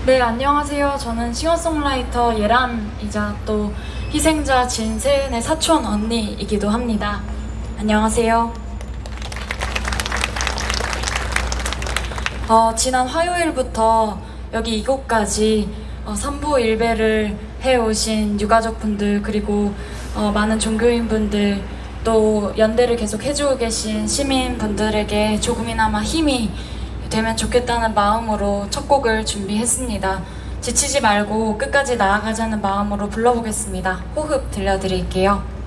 네, 안녕하세요. 저는 싱어송라이터 예람이자 또 희생자 진세은의 사촌 언니이기도 합니다. 안녕하세요. 지난 화요일부터 여기 이곳까지 산보 일배를 해오신 유가족분들, 그리고 많은 종교인분들, 또 연대를 계속 해주고 계신 시민분들에게 조금이나마 힘이 되면 좋겠다는 마음으로 첫 곡을 준비했습니다. 지치지 말고 끝까지 나아가자는 마음으로 불러보겠습니다. 호흡 들려드릴게요.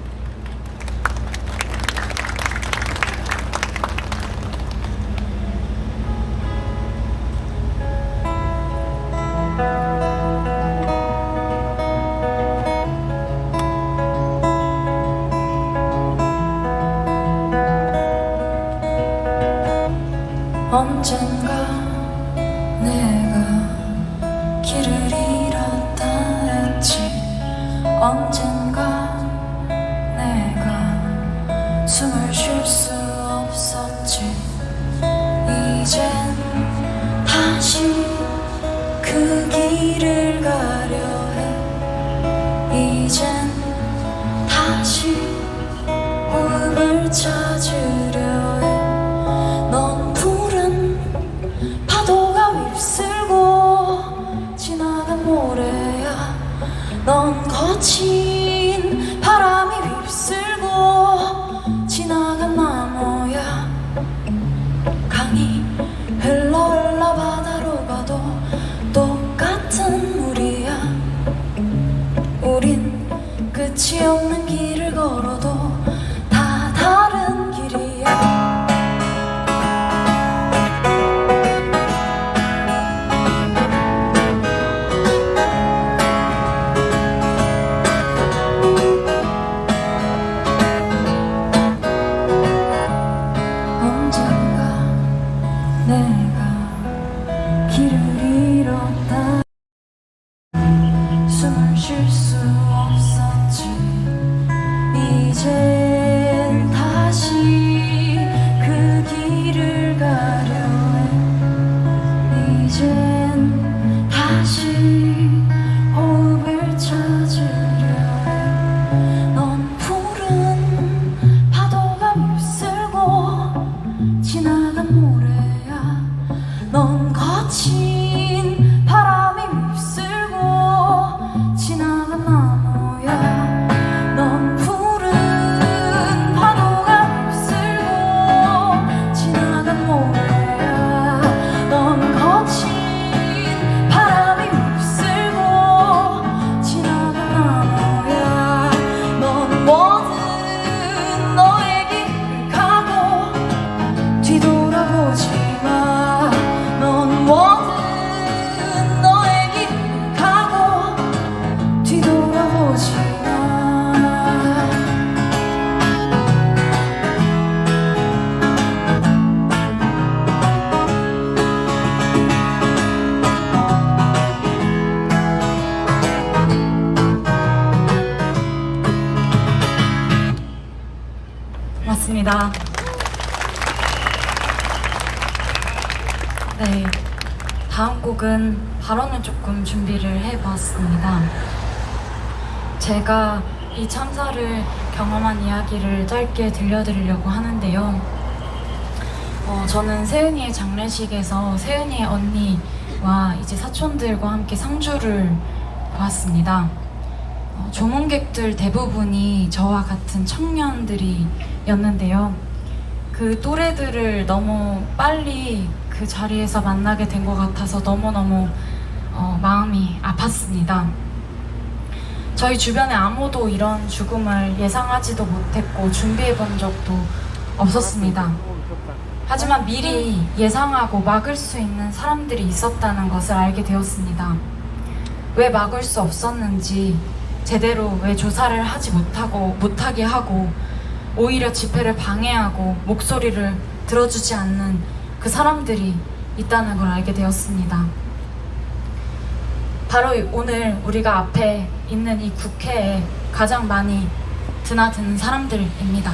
언젠가 내가 길을 잃었다 했지. 언젠가 내가 숨을 쉴 수 없었지. 이젠 다시 그 길을 가려 해. 이젠 다시 호흡을 찾으려 해. 넌 푸른 파도가 휩쓸고 지나간 모래야. 넌 거친 바람이 휩쓸고 지나간 나무야. 강이 흘러 바다로 가도 똑같은 물이야. 우린 끝이 없는 길을 걸어도 다 다른 길이야. 내가 길을 잃었다. 숨을 쉴 수 없었지. 이젠 다시 그 길을 가려 해. 이젠 다시 호흡을 찾으려 해. 넌 푸른 파도가 휩쓸고 지나간 모래. 넌 거친 바람이 휩쓸고 지나간 나무야. 넌 푸른 파도가 휩쓸고 지나간 모래야. 넌 거친 바람이 휩쓸고 지나간 나무야. 넌 뭐든 너의 길을 가고 뒤돌아보지 마. 넌 뭐든 너의 길을 가고 뒤돌아보지 마. 맞습니다. 네, 다음 곡은 발언을 조금 준비를 해봤습니다. 제가 이 참사를 경험한 이야기를 짧게 들려드리려고 하는데요. 저는 세은이의 장례식에서 세은이의 언니와 이제 사촌들과 함께 상주를 보았습니다. 조문객들 대부분이 저와 같은 청년들이었는데요. 그 또래들을 너무 빨리 그 자리에서 만나게 된 것 같아서 너무너무 마음이 아팠습니다. 저희 주변에 아무도 이런 죽음을 예상하지도 못했고 준비해 본 적도 없었습니다. 하지만 미리 예상하고 막을 수 있는 사람들이 있었다는 것을 알게 되었습니다. 왜 막을 수 없었는지, 제대로 왜 조사를 하지 못하게 하고 오히려 집회를 방해하고 목소리를 들어주지 않는 그 사람들이 있다는 걸 알게 되었습니다. 바로 오늘 우리가 앞에 있는 이 국회에 가장 많이 드나드는 사람들입니다.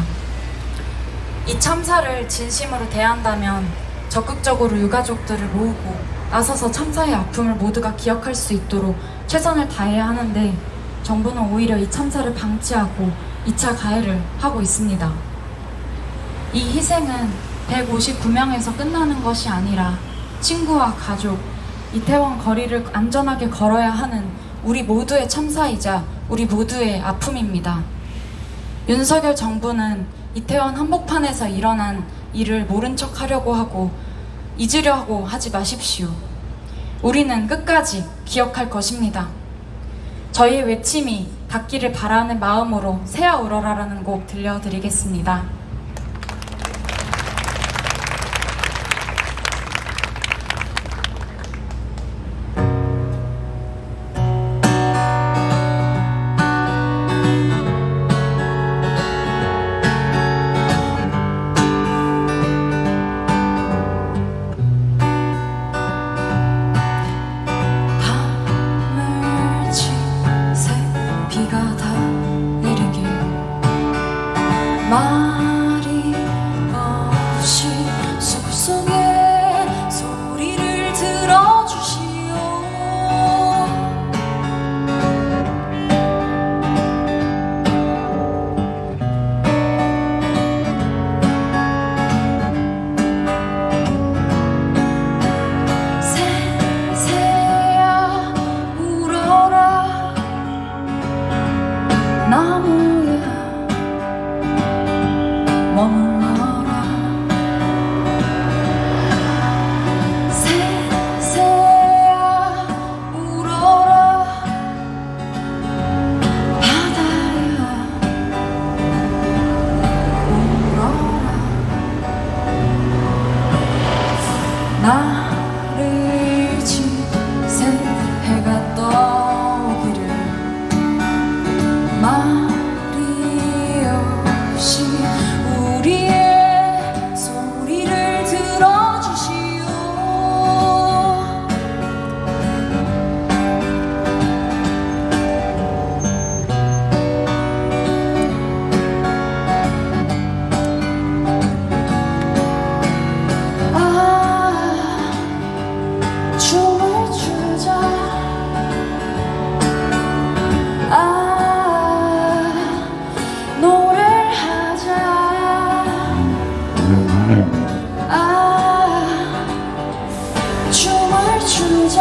이 참사를 진심으로 대한다면 적극적으로 유가족들을 모으고 나서서 참사의 아픔을 모두가 기억할 수 있도록 최선을 다해야 하는데 정부는 오히려 이 참사를 방치하고 2차 가해를 하고 있습니다. 이 희생은 159명에서 끝나는 것이 아니라 친구와 가족, 이태원 거리를 안전하게 걸어야 하는 우리 모두의 참사이자 우리 모두의 아픔입니다. 윤석열 정부는 이태원 한복판에서 일어난 일을 모른 척 하려고 하고 잊으려고 하지 마십시오. 우리는 끝까지 기억할 것입니다. 저희의 외침이 닿기를 바라는 마음으로 새야 울어라라는 곡 들려드리겠습니다. 말이 없이 숲속에 소리를 들어주시오. 새야 울어라 나무야 머물러라. 새야 울어라 바다야 울어라. 나를 지새 해가 떠오기를 말이 없이 우리의 소리를 들어주시오. 춤을 추자. 노래를 하자. 춤을 추자.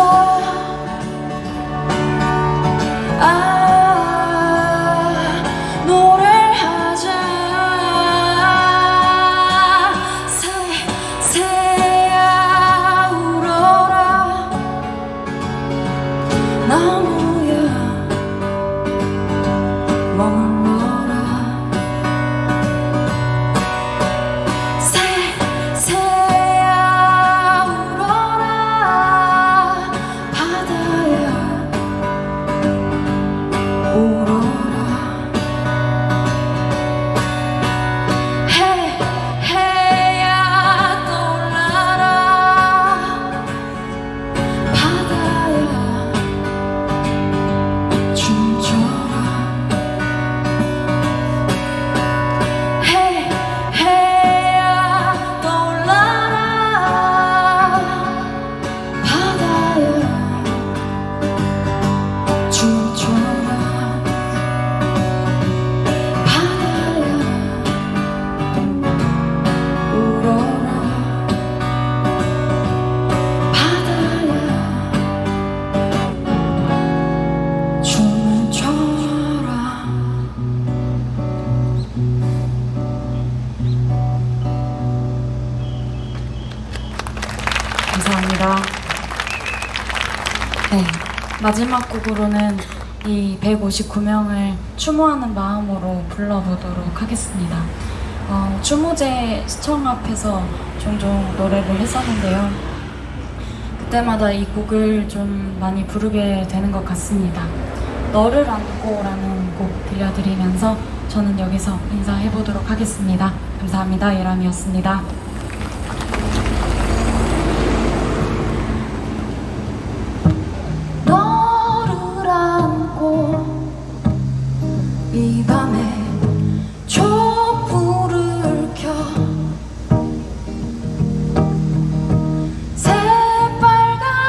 노래를 하자. 새야 울어라 나무야 머물러라. 새야 울어라 바다야 울어라. 해야 떠올라라 바다야 춤춰라. 해야 떠올라라 바다야 춤춰라. 바다야 울어라. 바다야 춤을 춰라. 감사합니다. 네, 마지막 곡으로는 이 159명을 추모하는 마음으로 불러보도록 하겠습니다. 추모제 시청 앞에서 종종 노래를 했었는데요. 그때마다 이 곡을 좀 많이 부르게 되는 것 같습니다. 너를 안고라는 곡 들려드리면서 저는 여기서 인사해보도록 하겠습니다. 감사합니다. 예람이었습니다. 너를 안고 이 밤에 촛불을 켜 새빨간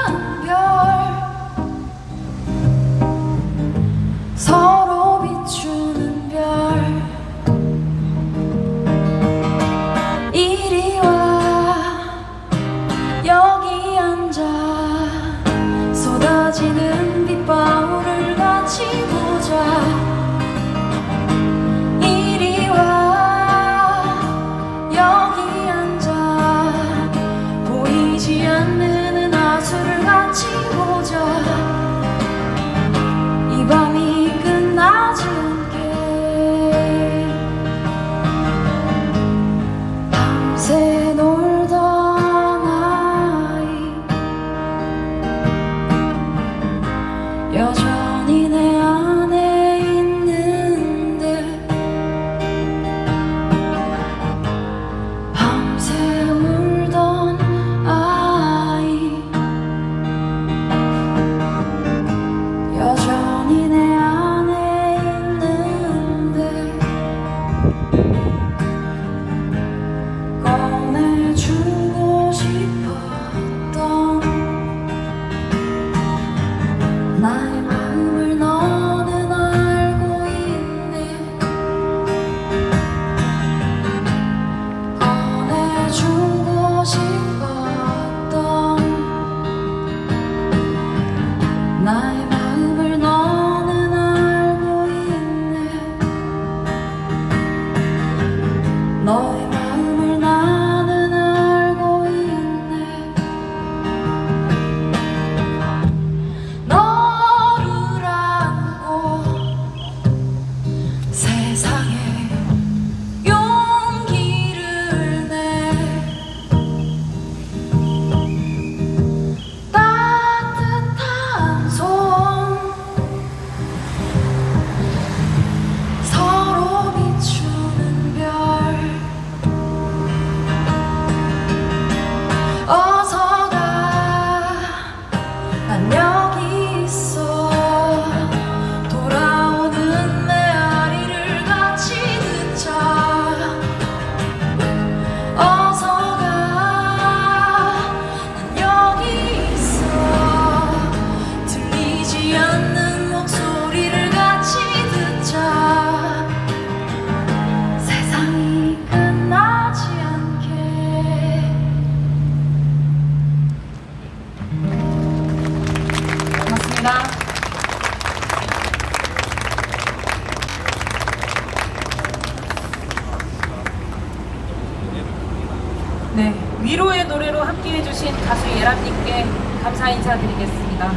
위로의 노래로 함께해 주신 가수 예람님께 감사 인사드리겠습니다.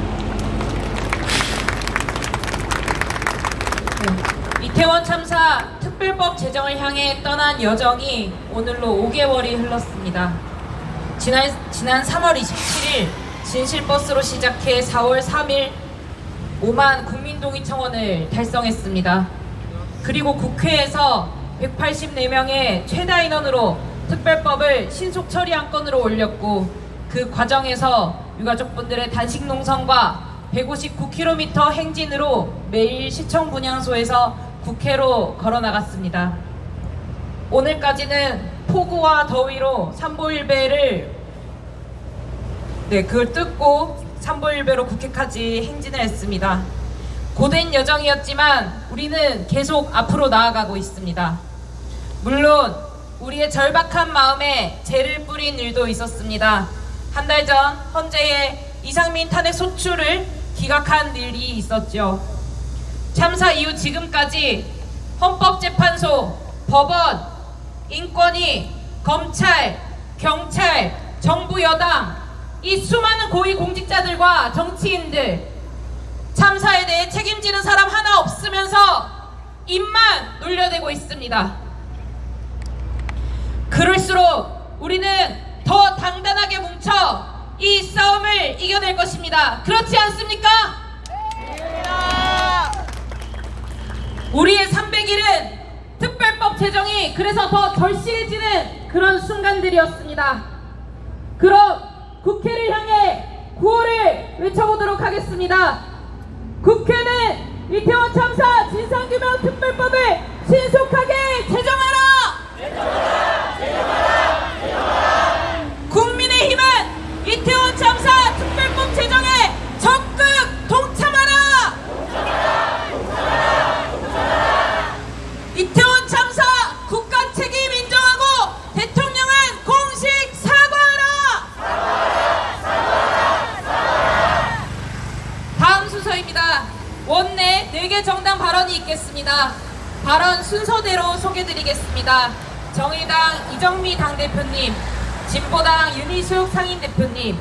네, 이태원 참사 특별법 제정을 향해 떠난 여정이 오늘로 5개월이 흘렀습니다. 지난 3월 27일 진실버스로 시작해 4월 3일 5만 국민동의 청원을 달성했습니다. 그리고 국회에서 184명의 최다 인원으로 특별법을 신속 처리 안건으로 올렸고, 그 과정에서 유가족분들의 단식 농성과 159km 행진으로 매일 시청 분향소에서 국회로 걸어나갔습니다. 오늘까지는 폭우와 더위로 삼보일배를 그걸 뜯고 삼보일배로 국회까지 행진을 했습니다. 고된 여정이었지만 우리는 계속 앞으로 나아가고 있습니다. 물론 우리의 절박한 마음에 재를 뿌린 일도 있었습니다. 한 달 전 헌재에 이상민 탄핵 소추를 기각한 일이 있었죠. 참사 이후 지금까지 헌법재판소, 법원, 인권위, 검찰, 경찰, 정부 여당, 이 수많은 고위 공직자들과 정치인들, 참사에 대해 책임지는 사람 하나 없으면서 입만 놀려대고 있습니다. 그럴수록 우리는 더 당당하게 뭉쳐 이 싸움을 이겨낼 것입니다. 그렇지 않습니까? 우리의 300일은 특별법 제정이 그래서 더 결실해지는 그런 순간들이었습니다. 그럼 국회를 향해 구호를 외쳐보도록 하겠습니다. 국회는 이태원 참사 진상규명 특별법을 신속하게 제정하라! 국민의힘은 이태원 참사 특별법 제정에 적극 동참하라! 이태원 참사 국가 책임 인정하고 대통령은 공식 사과하라! 다음 순서입니다. 원내 4개 정당 발언이 있겠습니다. 발언 순서대로 소개드리겠습니다. 정의당 이정미 당대표님, 진보당 윤희숙 상임대표님,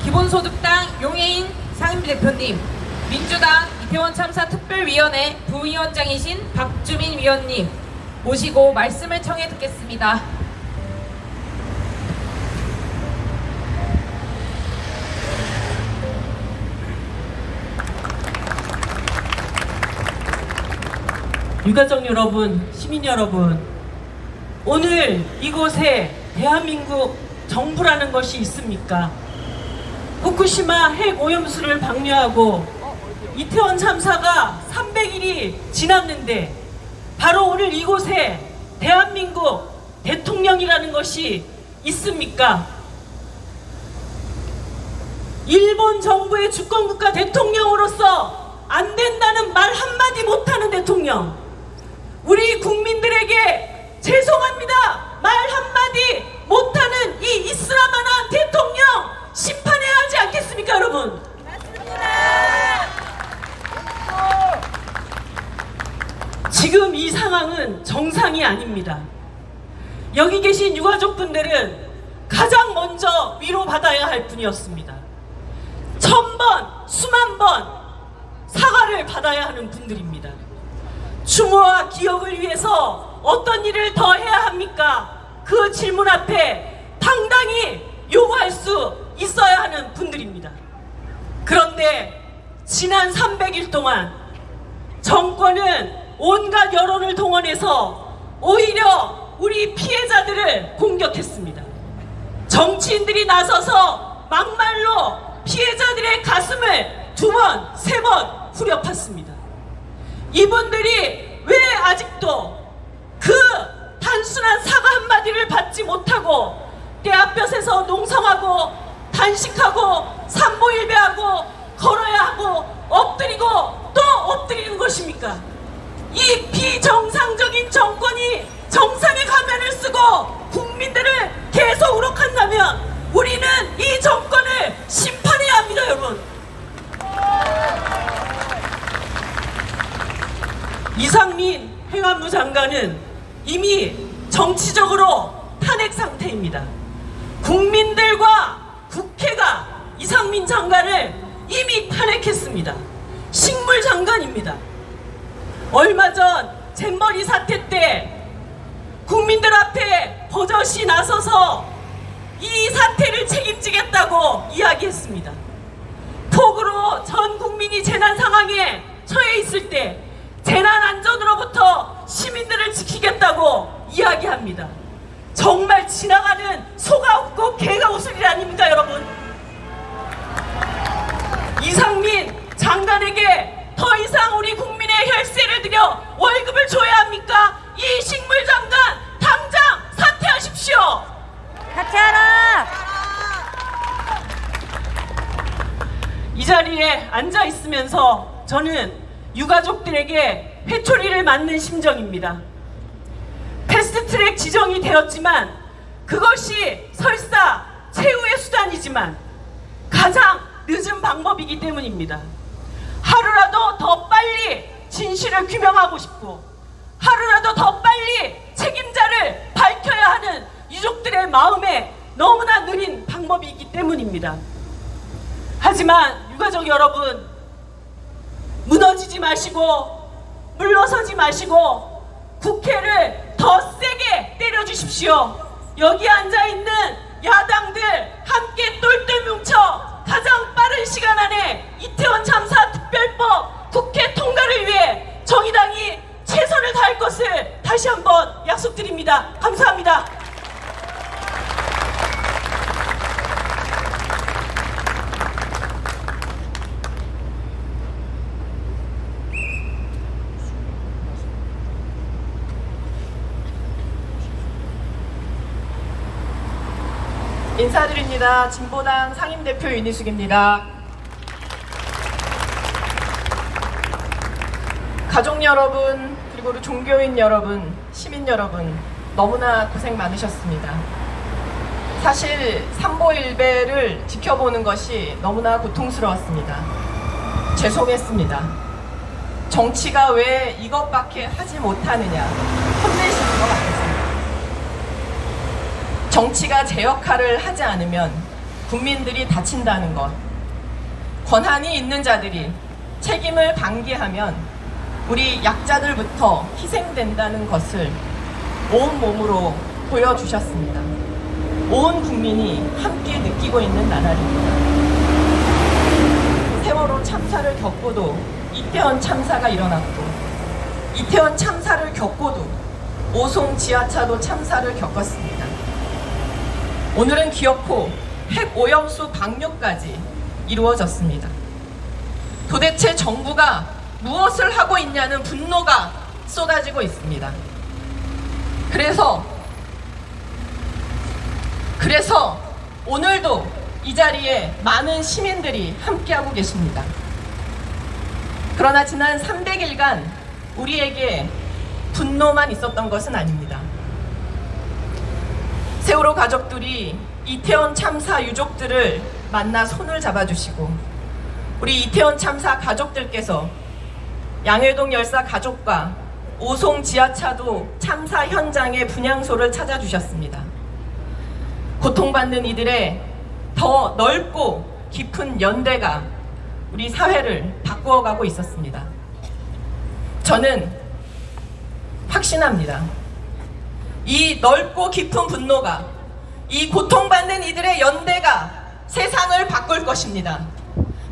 기본소득당 용해인 상임대표님, 민주당 이태원 참사 특별위원회 부위원장이신 박주민 위원님 모시고 말씀을 청해 듣겠습니다. 유가족 여러분, 시민 여러분, 오늘 이곳에 대한민국 정부라는 것이 있습니까? 후쿠시마 핵 오염수를 방류하고 이태원 참사가 300일이 지났는데 바로 오늘 이곳에 대한민국 대통령이라는 것이 있습니까? 일본 정부의 주권국가 대통령으로서 안 된다는 말 한마디 못하는 대통령, 우리 국민들에게 죄송합니다 말 한마디 못하는 이 이슬람만한 대통령 심판해야 하지 않겠습니까, 여러분? 맞습니다. 지금 이 상황은 정상이 아닙니다. 여기 계신 유가족분들은 가장 먼저 위로받아야 할 분이었습니다. 1000번, 수만 번 사과를 받아야 하는 분들입니다. 추모와 기억을 위해서 어떤 일을 더 해야 합니까? 그 질문 앞에 당당히 요구할 수 있어야 하는 분들입니다. 그런데 지난 300일 동안 정권은 온갖 여론을 동원해서 오히려 우리 피해자들을 공격했습니다. 정치인들이 나서서 막말로 피해자들의 가슴을 2번, 3번 후려팠습니다. 이분들이 왜 아직도 그 단순한 사과 한마디를 받지 못하고 떼앞볕에서 농성하고 단식하고 삼보일배하고 걸어야 하고 엎드리고 또 엎드리는 것입니까? 이 비정상적인 정권이 정상의 가면을 쓰고 국민들을 계속 우롱한다면 우리는 이 정권을 심판해야 합니다, 여러분. 이상민 행안부 장관은 이미 정치적으로 탄핵 상태입니다. 국민들과 국회가 이상민 장관을 이미 탄핵했습니다. 식물 장관입니다. 얼마 전 잼버리 사태 때 국민들 앞에 버젓이 나서서 이 사태를 책임지겠다고 이야기했습니다. 폭우로 전 국민이 재난 상황에 처해 있을 때 재난 안전으로부터 시민들을 지키겠다고 이야기합니다. 정말 지나가는 소가 웃고 개가 웃을 일 아닙니까, 여러분? 이상민 장관에게 더 이상 우리 국민의 혈세를 들여 월급을 줘야 합니까? 이 식물 장관 당장 사퇴하십시오. 사퇴하라! 이 자리에 앉아 있으면서 저는 유가족들에게 회초리를 맞는 심정입니다. 패스트트랙 지정이 되었지만 그것이 설사 최후의 수단이지만 가장 늦은 방법이기 때문입니다. 하루라도 더 빨리 진실을 규명하고 싶고 하루라도 더 빨리 책임자를 밝혀야 하는 유족들의 마음에 너무나 느린 방법이기 때문입니다. 하지만 유가족 여러분, 무너지지 마시고 물러서지 마시고 국회를 더 세게 때려주십시오. 여기 앉아있는 야당들 함께 똘똘 뭉쳐 가장 빠른 시간 안에 이태원 참사 특별법 국회 통과를 위해 정의당이 최선을 다할 것을 다시 한번 약속드립니다. 감사합니다. 인사드립니다. 진보당 상임대표 윤희숙입니다. 가족 여러분, 그리고 종교인 여러분, 시민 여러분, 너무나 고생 많으셨습니다. 사실 삼보일배를 지켜보는 것이 너무나 고통스러웠습니다. 죄송했습니다. 정치가 왜 이것밖에 하지 못하느냐 혼내시는 것 같았습니다. 정치가 제 역할을 하지 않으면 국민들이 다친다는 것, 권한이 있는 자들이 책임을 방기하면 우리 약자들부터 희생된다는 것을 온몸으로 보여주셨습니다. 온 국민이 함께 느끼고 있는 나날입니다. 세월호 참사를 겪고도 이태원 참사가 일어났고, 이태원 참사를 겪고도 오송 지하차도 참사를 겪었습니다. 오늘은 기어코 핵오염수 방류까지 이루어졌습니다. 도대체 정부가 무엇을 하고 있냐는 분노가 쏟아지고 있습니다. 그래서 오늘도 이 자리에 많은 시민들이 함께하고 계십니다. 그러나 지난 300일간 우리에게 분노만 있었던 것은 아닙니다. 세월호 가족들이 이태원 참사 유족들을 만나 손을 잡아주시고, 우리 이태원 참사 가족들께서 양회동 열사 가족과 오송 지하차도 참사 현장의 분향소를 찾아주셨습니다. 고통받는 이들의 더 넓고 깊은 연대가 우리 사회를 바꾸어가고 있었습니다. 저는 확신합니다. 이 넓고 깊은 분노가, 이 고통받는 이들의 연대가 세상을 바꿀 것입니다.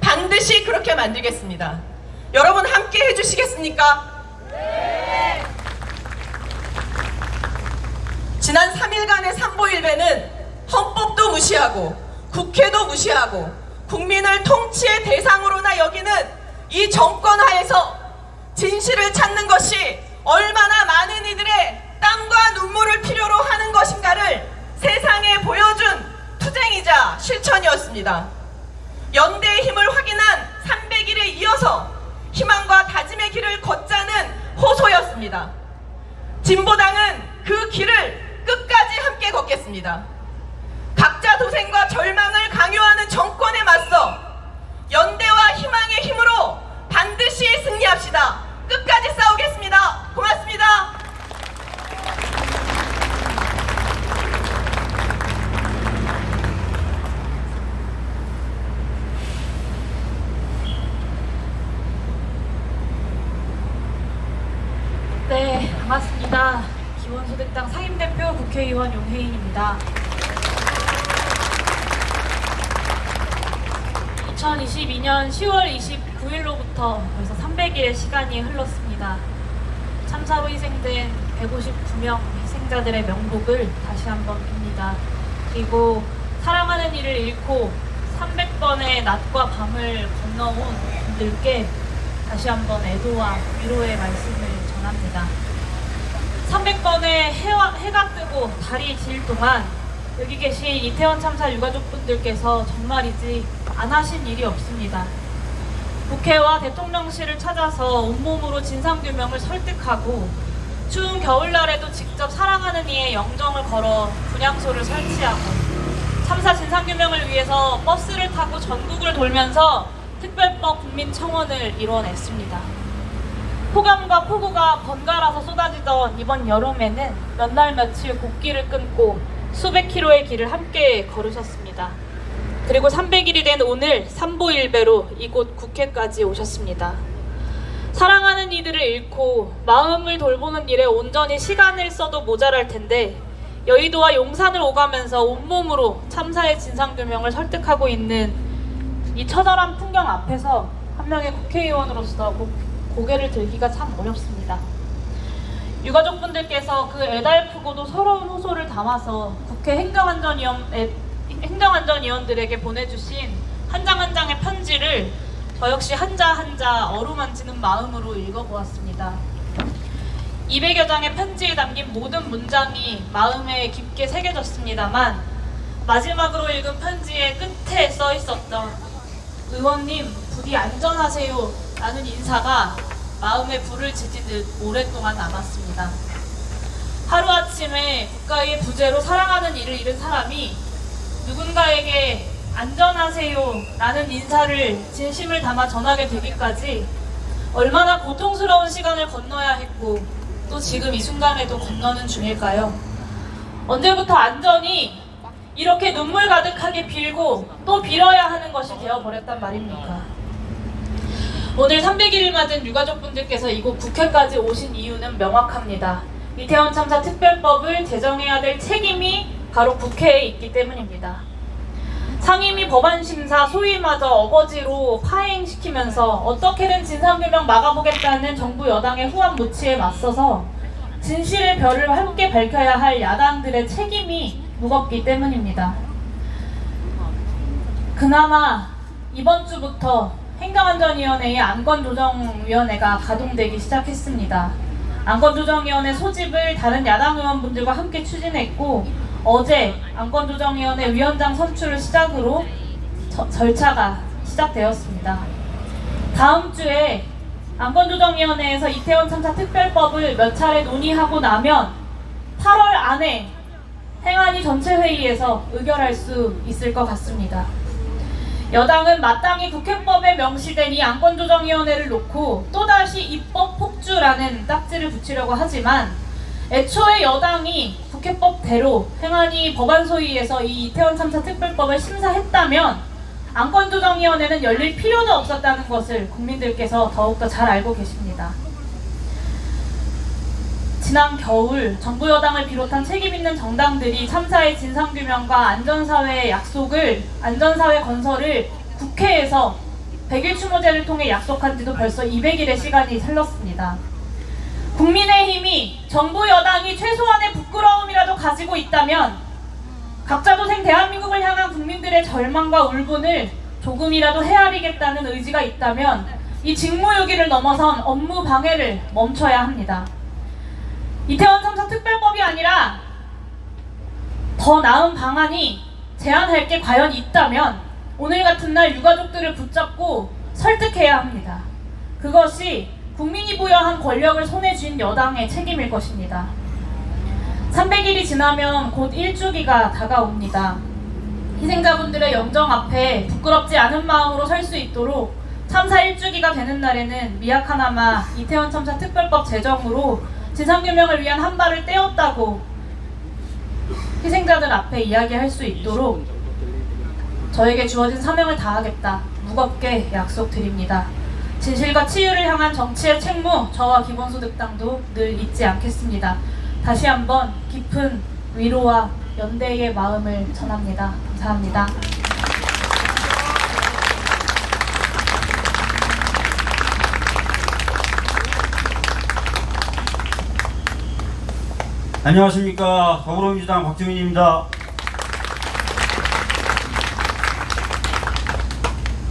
반드시 그렇게 만들겠습니다. 여러분 함께 해주시겠습니까? 네. 지난 3일간의 삼보일배는 헌법도 무시하고 국회도 무시하고 국민을 통치의 대상으로나 여기는 이 정권 하에서 진실을 찾는 것이 얼마나 많은 이들의 땀과 눈물을 필요로 하는 것인가를 세상에 보여준 투쟁이자 실천이었습니다. 연대의 힘을 확인한 300일에 이어서 희망과 다짐의 길을 걷자는 호소였습니다. 진보당은 그 길을 끝까지 함께 걷겠습니다. 각자 도생과 절망을 강요하는 정권에 맞서 연대와 희망의 힘으로 반드시 승리합시다. 끝까지 싸우겠습니다. 고맙습니다. 바랍니다. 2022년 10월 29일로부터 벌써 300일의 시간이 흘렀습니다. 참사로 희생된 159명 희생자들의 명복을 다시 한번 빕니다. 그리고 사랑하는 이를 잃고 300번의 낮과 밤을 건너온 분들께 다시 한번 애도와 위로의 말씀을 전합니다. 300번의 해가 뜨고 달이 질 동안 여기 계신 이태원 참사 유가족분들께서 정말이지 안 하신 일이 없습니다. 국회와 대통령실을 찾아서 온몸으로 진상규명을 설득하고 추운 겨울날에도 직접 사랑하는 이의 영정을 걸어 분향소를 설치하고 참사 진상규명을 위해서 버스를 타고 전국을 돌면서 특별법 국민청원을 이뤄냈습니다. 폭염과 폭우가 번갈아서 쏟아지던 이번 여름에는 몇 날 며칠 곡길을 끊고 수백 킬로의 길을 함께 걸으셨습니다. 그리고 300일이 된 오늘 삼보일배로 이곳 국회까지 오셨습니다. 사랑하는 이들을 잃고 마음을 돌보는 일에 온전히 시간을 써도 모자랄 텐데 여의도와 용산을 오가면서 온몸으로 참사의 진상규명을 설득하고 있는 이 처절한 풍경 앞에서 한 명의 국회의원으로서 고개를 들기가 참 어렵습니다. 유가족분들께서 그 애달프고도 서러운 호소를 담아서 국회 행정안전위원들에게 보내주신 한 장 한 장의 편지를 저 역시 한자 한자 어루만지는 마음으로 읽어보았습니다. 200여 장의 편지에 담긴 모든 문장이 마음에 깊게 새겨졌습니다만 마지막으로 읽은 편지의 끝에 써 있었던 의원님 부디 안전하세요 라는 인사가 마음에 불을 지지듯 오랫동안 남았습니다. 하루아침에 국가의 부재로 사랑하는 이를 잃은 사람이 누군가에게 안전하세요 라는 인사를 진심을 담아 전하게 되기까지 얼마나 고통스러운 시간을 건너야 했고 또 지금 이 순간에도 건너는 중일까요? 언제부터 안전이 이렇게 눈물 가득하게 빌고 또 빌어야 하는 것이 되어버렸단 말입니까? 오늘 300일을 맞은 유가족분들께서 이곳 국회까지 오신 이유는 명확합니다. 이태원 참사 특별법을 제정해야 될 책임이 바로 국회에 있기 때문입니다. 상임위 법안심사 소위마저 어거지로 파행시키면서 어떻게든 진상규명 막아보겠다는 정부 여당의 후한무치에 맞서서 진실의 별을 함께 밝혀야 할 야당들의 책임이 무겁기 때문입니다. 그나마 이번 주부터 행정안전위원회의 안건조정위원회가 가동되기 시작했습니다. 안건조정위원회 소집을 다른 야당 의원분들과 함께 추진했고 어제 안건조정위원회 위원장 선출을 시작으로 절차가 시작되었습니다. 다음 주에 안건조정위원회에서 이태원 참사 특별법을 몇 차례 논의하고 나면 8월 안에 행안위 전체 회의에서 의결할 수 있을 것 같습니다. 여당은 마땅히 국회법에 명시된 이 안건조정위원회를 놓고 또다시 입법 폭주라는 딱지를 붙이려고 하지만 애초에 여당이 국회법대로 행안위 법안소위에서 이 이태원 참사 특별법을 심사했다면 안건조정위원회는 열릴 필요도 없었다는 것을 국민들께서 더욱더 잘 알고 계십니다. 지난 겨울 정부 여당을 비롯한 책임있는 정당들이 참사의 진상규명과 안전사회의 안전사회 건설을 국회에서 100일 추모제를 통해 약속한 지도 벌써 200일의 시간이 흘렀습니다. 국민의힘이 정부 여당이 최소한의 부끄러움이라도 가지고 있다면 각자 도생 대한민국을 향한 국민들의 절망과 울분을 조금이라도 헤아리겠다는 의지가 있다면 이 직무유기를 넘어선 업무 방해를 멈춰야 합니다. 이태원 참사 특별법이 아니라 더 나은 방안이 제안할 게 과연 있다면 오늘 같은 날 유가족들을 붙잡고 설득해야 합니다. 그것이 국민이 부여한 권력을 손에 쥔 여당의 책임일 것입니다. 300일이 지나면 곧 일주기가 다가옵니다. 희생자분들의 영정 앞에 부끄럽지 않은 마음으로 설 수 있도록 참사 일주기가 되는 날에는 미약하나마 이태원 참사 특별법 제정으로 진상규명을 위한 한 발을 떼었다고 희생자들 앞에 이야기할 수 있도록 저에게 주어진 사명을 다하겠다 무겁게 약속드립니다. 진실과 치유를 향한 정치의 책무 저와 기본소득당도 늘 잊지 않겠습니다. 다시 한번 깊은 위로와 연대의 마음을 전합니다. 감사합니다. 안녕하십니까. 더불어민주당 박주민입니다.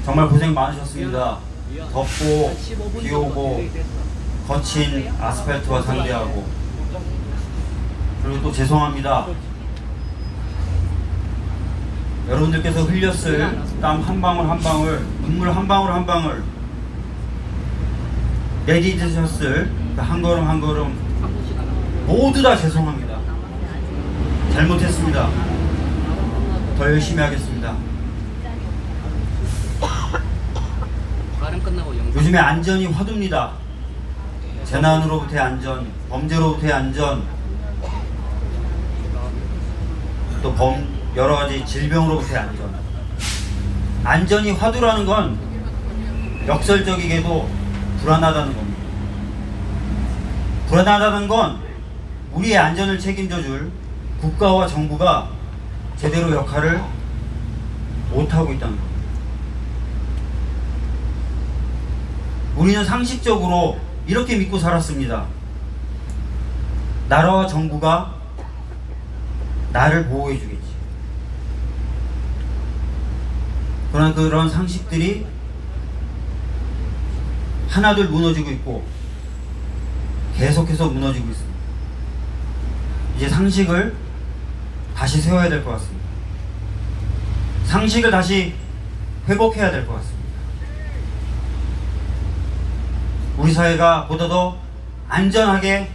정말 고생 많으셨습니다. 덥고 비 오고 거친 아스팔트와 상대하고, 그리고 또 죄송합니다. 여러분들께서 흘렸을 땀 한 방울 한 방울, 눈물 한 방울 한 방울, 내디디셨을 그 한 걸음 한 걸음 모두 다 죄송합니다. 잘못했습니다. 더 열심히 하겠습니다. 요즘에 안전이 화두입니다. 재난으로부터의 안전, 범죄로부터의 안전, 또 여러 가지 질병으로부터의 안전. 안전이 화두라는 건 역설적이게도 불안하다는 겁니다. 불안하다는 건 우리의 안전을 책임져줄 국가와 정부가 제대로 역할을 못하고 있다는 겁니다. 우리는 상식적으로 이렇게 믿고 살았습니다. 나라와 정부가 나를 보호해 주겠지. 그러나 그런 상식들이 하나둘 무너지고 있고 계속해서 무너지고 있습니다. 이제 상식을 다시 세워야 될 것 같습니다. 상식을 다시 회복해야 될 것 같습니다. 우리 사회가 보다 더 안전하게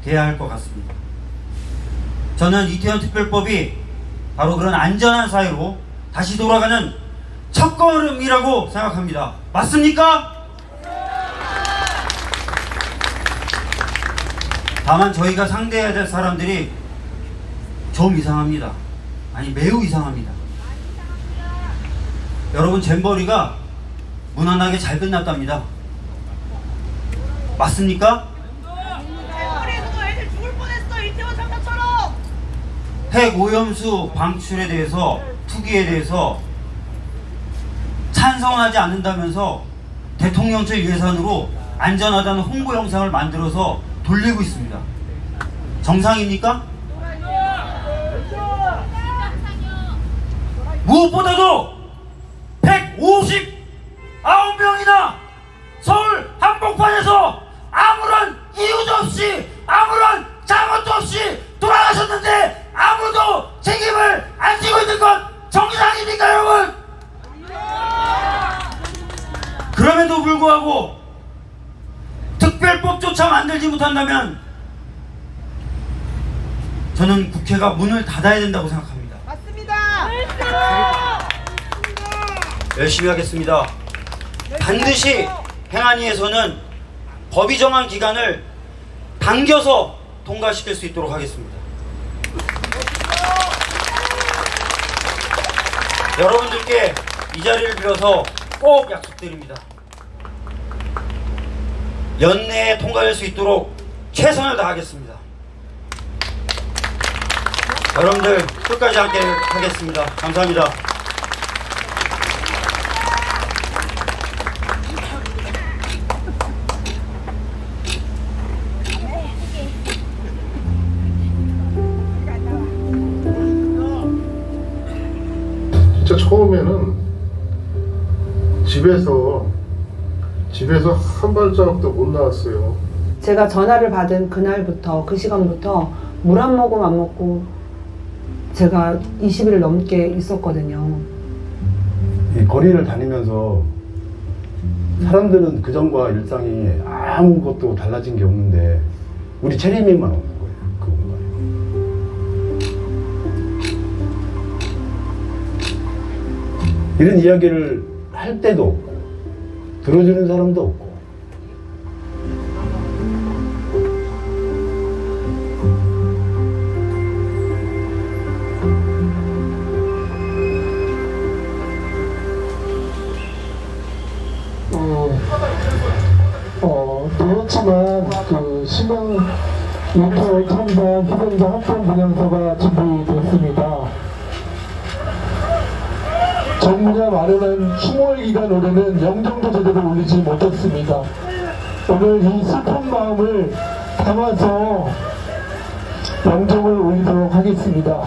돼야 할 것 같습니다. 저는 이태원 특별법이 바로 그런 안전한 사회로 다시 돌아가는 첫걸음이라고 생각합니다. 맞습니까? 다만 저희가 상대해야 될 사람들이 좀 이상합니다. 아니, 매우 이상합니다. 여러분, 잼버리가 무난하게 잘 끝났답니다. 맞습니까? 잼버리에서도 애들 죽을 뻔했어. 이태원 참사처럼. 핵 오염수 방출에 대해서, 투기에 대해서 찬성하지 않는다면서 대통령실 예산으로 안전하다는 홍보 영상을 만들어서 돌리고 있습니다. 정상입니까? 무엇보다도 159명이나 서울 한복판에서 아무런 이유도 없이, 아무런 잘못도 없이 돌아가셨는데 아무도 책임을 안 지고 있는 건 정상입니까, 여러분? 그럼에도 불구하고 특별법조차 만들지 못한다면 저는 국회가 문을 닫아야 된다고 생각합니다. 맞습니다. 열심히 하겠습니다. 반드시 행안위에서는 법이 정한 기간을 당겨서 통과시킬 수 있도록 하겠습니다. 여러분들께 이 자리를 빌어서 꼭 약속드립니다. 연내에 통과할 수 있도록 최선을 다하겠습니다. 여러분들 끝까지 함께 하겠습니다. 감사합니다. 진짜 처음에는 집에서 한 발자국도 못 나왔어요. 제가 전화를 받은 그날부터, 그 시간부터 물 한 모금 안 먹고 제가 20일 넘게 있었거든요. 이 거리를 다니면서 사람들은 그전과 일상이 아무것도 달라진 게 없는데 우리 체리민만 없는 거예요, 그 공간에. 이런 이야기를 할 때도 없고 들어주는 사람도 없고. 그렇지만 그 인터넷 첨단 휴대전화 합동 분향소가 준비됐습니다. 정부가 마련한 추모의 노래는 영정도 제대로 올리지 못했습니다. 오늘 이 슬픈 마음을 담아서 영정을 올리도록 하겠습니다.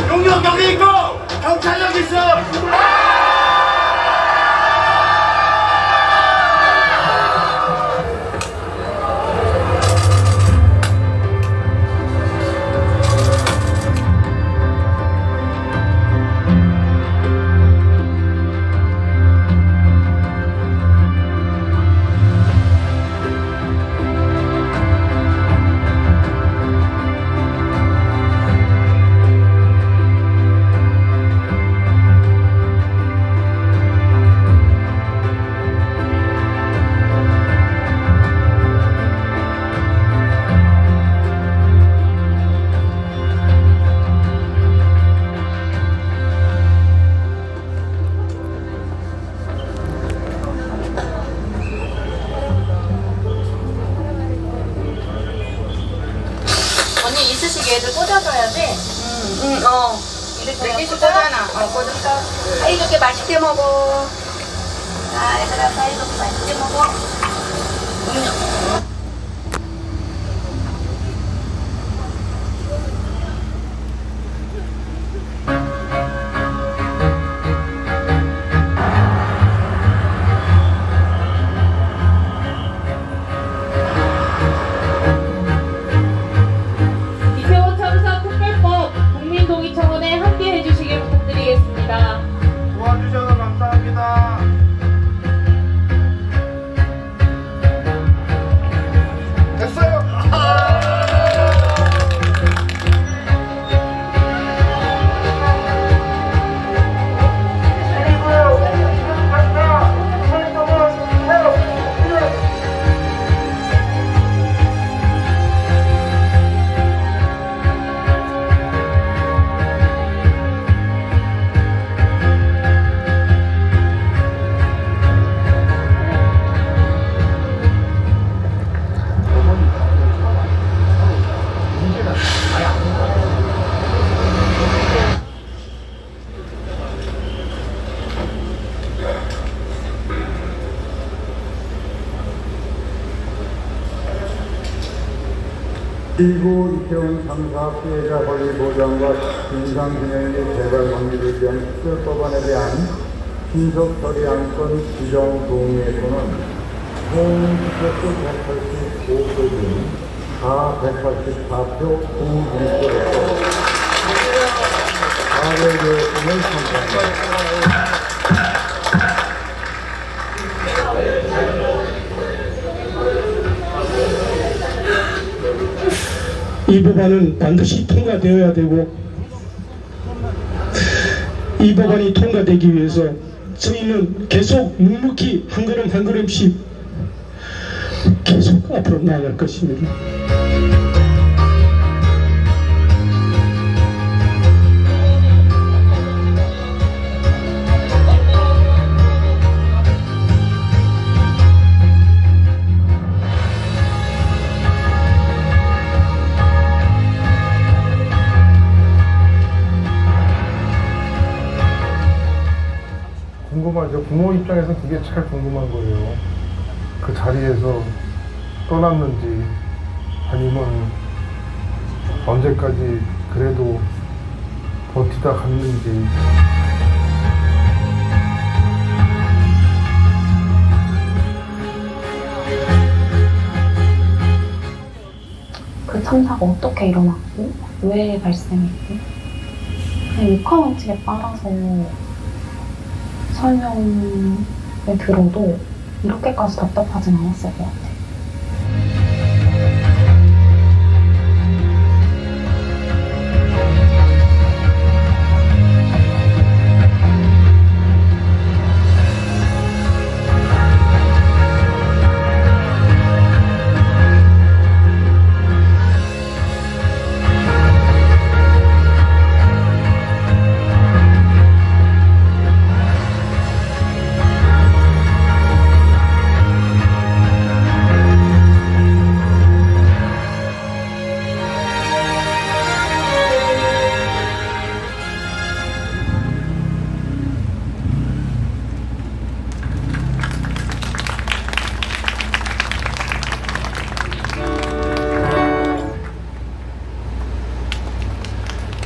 용역력이 있고 경찰력이 있어. 있으시게 애들 꽂아줘야 돼. 이렇게 꽂아놔. 꽂았어. 사이좋게 맛있게 먹어. 자, 얘들아 사이좋게 맛있게 먹어. 국민동의청원에 함께 해주시길 부탁드리겠습니다. 도와주셔서 감사합니다. 됐어요. 일부 이태원 참사 피해자 권리 보장과 진상규명의 재발 방지를 위한 특별법안에 대한 신속 처리 안건 지정 동의에서는 총 투표수 185표 중 184표 부분표에서 400여 건을 선포합니다. 이 법안은 반드시 통과되어야 되고, 이 법안이 통과되기 위해서 저희는 계속 묵묵히 한 걸음 한 걸음씩 계속 앞으로 나아갈 것입니다. 궁금하죠. 부모 입장에서 그게 잘 궁금한 거예요. 그 자리에서 떠났는지 아니면 언제까지 그래도 버티다 갔는지. 그 참사가 어떻게 일어났고 왜 발생했고 그냥 육하원칙에 따라서 설명을 들어도 이렇게까지 답답하진 않았을 것 같아요.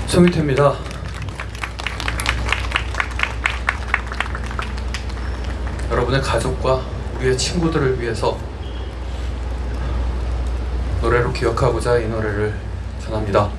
송일태입니다. 여러분의 가족과 우리의 친구들을 위해서 노래로 기억하고자 이 노래를 전합니다.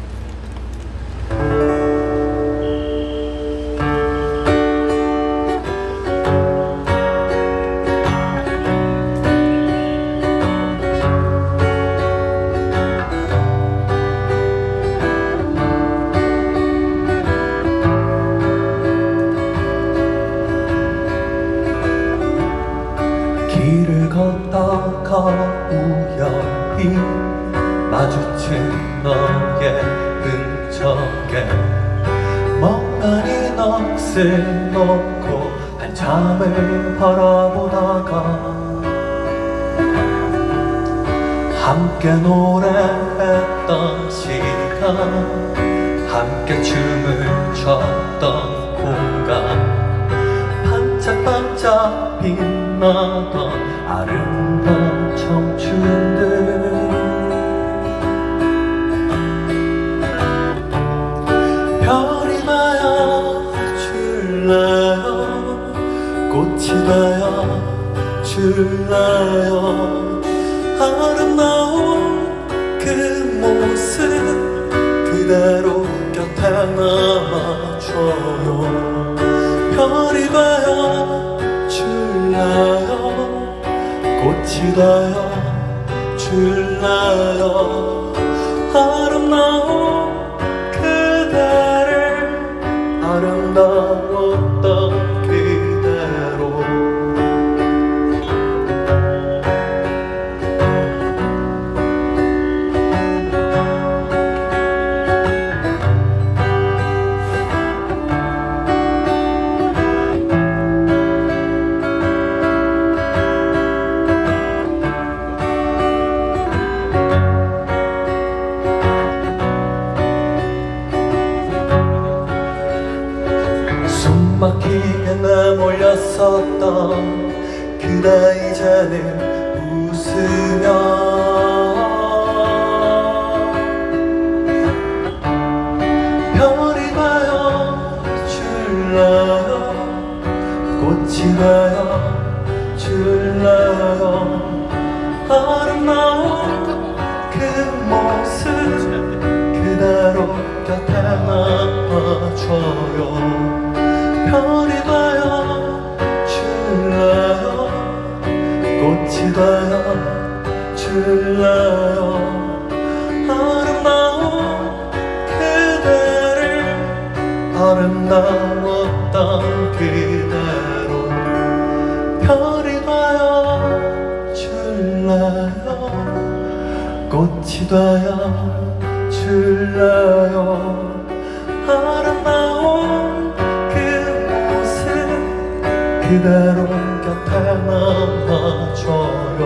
길을 걷다가 우연히 마주친 너의 흔적에 멍하니 넋을 놓고 한참을 바라보다가 함께 노래했던 시간 함께 춤을 췄던 공간 반짝반짝 빛나던 아름다운 청춘들 별이 나야 줄래요 꽃이 되어 줄래요 아름다운 그 모습 그대로 곁에 남아줘요 별이 되어 줄래요 꽃이 되어 줄래요 아름다운 그대를 아름다웠던 그대로 숨막히게 내몰렸었던 그대 이제는 웃으며 별이 되어 줄래요 꽃이 되어 줄래요 아름다운 그 모습 그대로 곁에 남아줘요 별이 되어 줄래요 꽃이 되어 줄래요 아름다운 그대를 아름다웠던 그대로 별이 되어 줄래요 꽃이 되어 줄래요 아름다운 그대로 곁에 남아줘요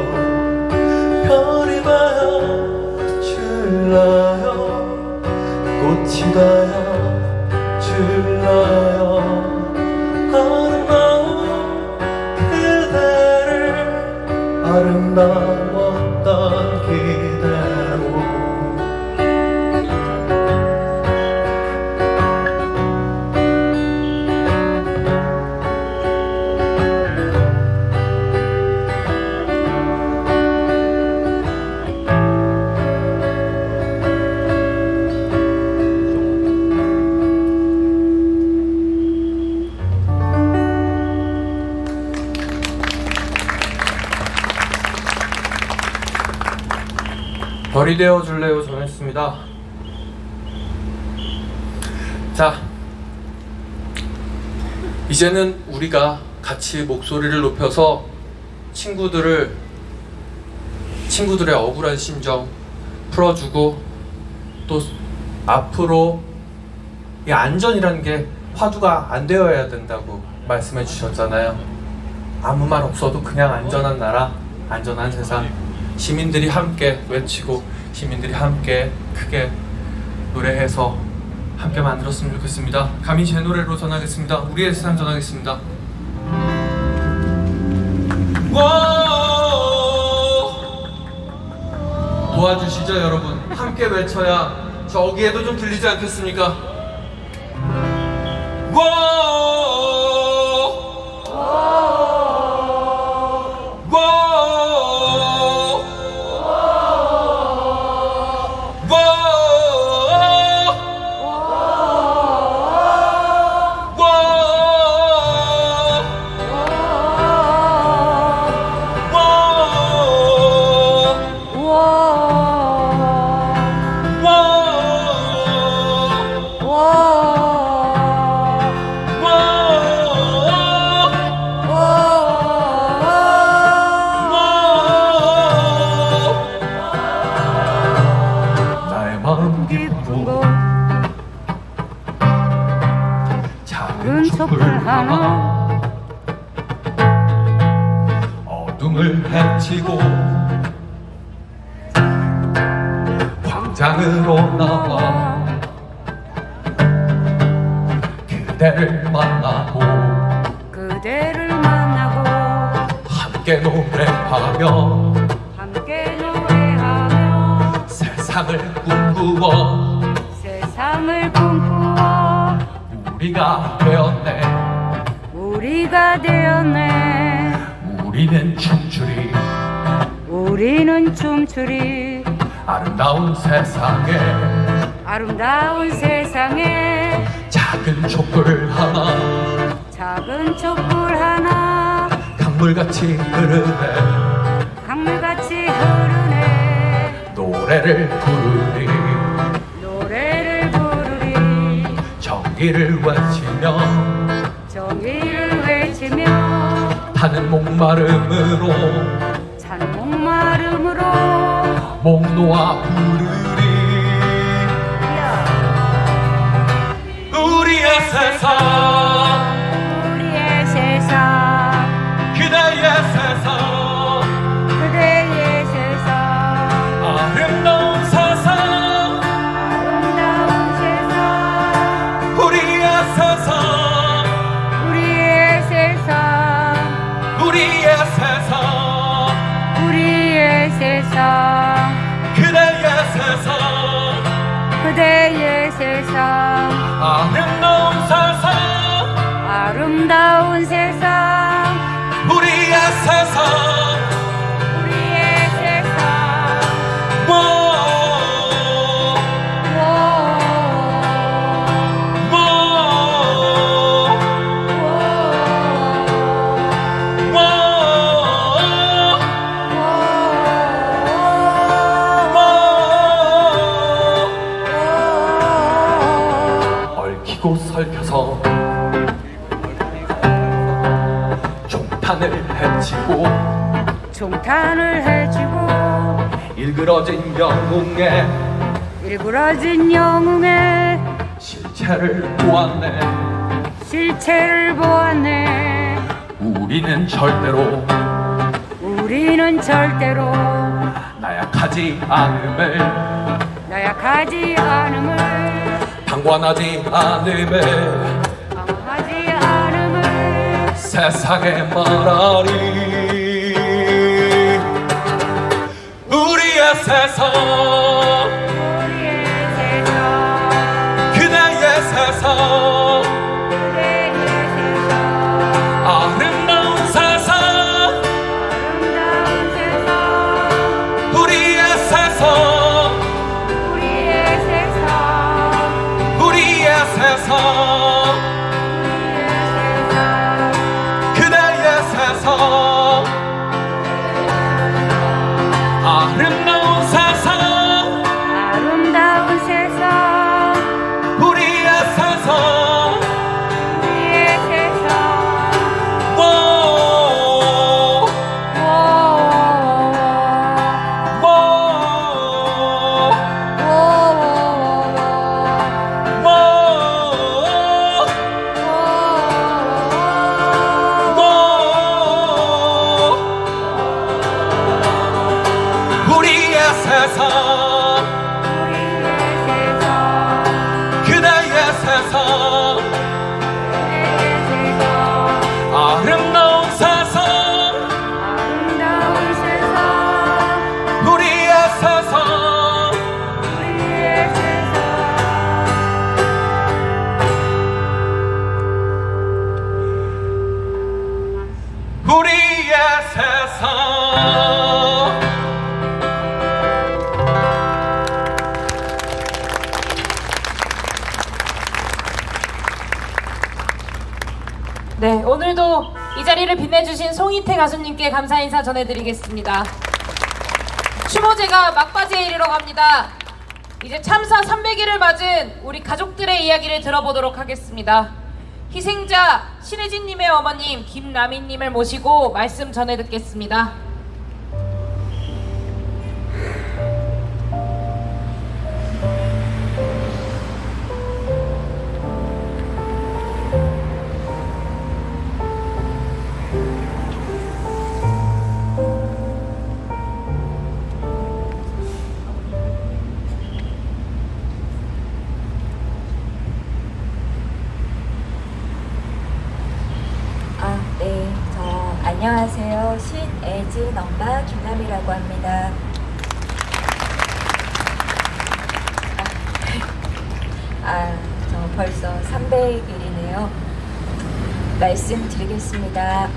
별이 되어 줄래요 꽃이 되어 줄래요 아름다운 남았던 그대로 별이 되어 줄래요 전했습니다. 자, 이제는 우리가 같이 목소리를 높여서 친구들의 억울한 심정 풀어주고, 또 앞으로 이 안전이라는 게 화두가 안 되어야 된다고 말씀해 주셨잖아요. 아무 말 없어도 그냥 안전한 나라, 안전한 세상, 시민들이 함께 외치고 시민들이 함께 크게 노래해서 함께 만들었으면 좋겠습니다. 감히 제 노래로 전하겠습니다. 우리의 세상 전하겠습니다. 도와주시죠 여러분. 함께 외쳐야 저기에도 좀 들리지 않겠습니까? 촛불 하나 어둠을 헤치고 광장으로 나와 그대를 만나고 함께 노래하며 세상을 꿈꾸어 우리가 되었네. 우리는 춤추리 아름다운 세상에 작은 촛불 하나 강물같이 흐르네 노래를 부르리 정의를 외치며 타는 목마름으로 목 놓아 부르리 우리의 세상 그대의 세상 아름다운 세상 우리의 세상 그대의 세상 아름다운 세상 우리의 세상 설켜서 종탄을 해치고 일그러진 영웅의 실체를 보았네 우리는 절대로 나약하지 않음을 방관하지 않음을 세상에 말하리 세상 그대의 세상 아름다운 세상 우리의 세상 우리의 세상 그대의 세상 아름다운 세상 아름다운 세상 우리의 세상 우리의 세상 우리의 세상 그대의 세상 아름다운 세상 우리의 세상 우리의 세상 네, 오늘도 이 자리를 빛내주신 송이태 가수님께 감사 인사 전해드리겠습니다. 추모제가 막바지에 이르러 갑니다. 이제 참사 300일을 맞은 우리 가족들의 이야기를 들어보도록 하겠습니다. 희생자 신혜진님의 어머님 김남희님을 모시고 말씀 전해 듣겠습니다. 네, 안녕하세요. 신애진 엄마 김남희라고 합니다. 저 벌써 300일이네요. 말씀드리겠습니다.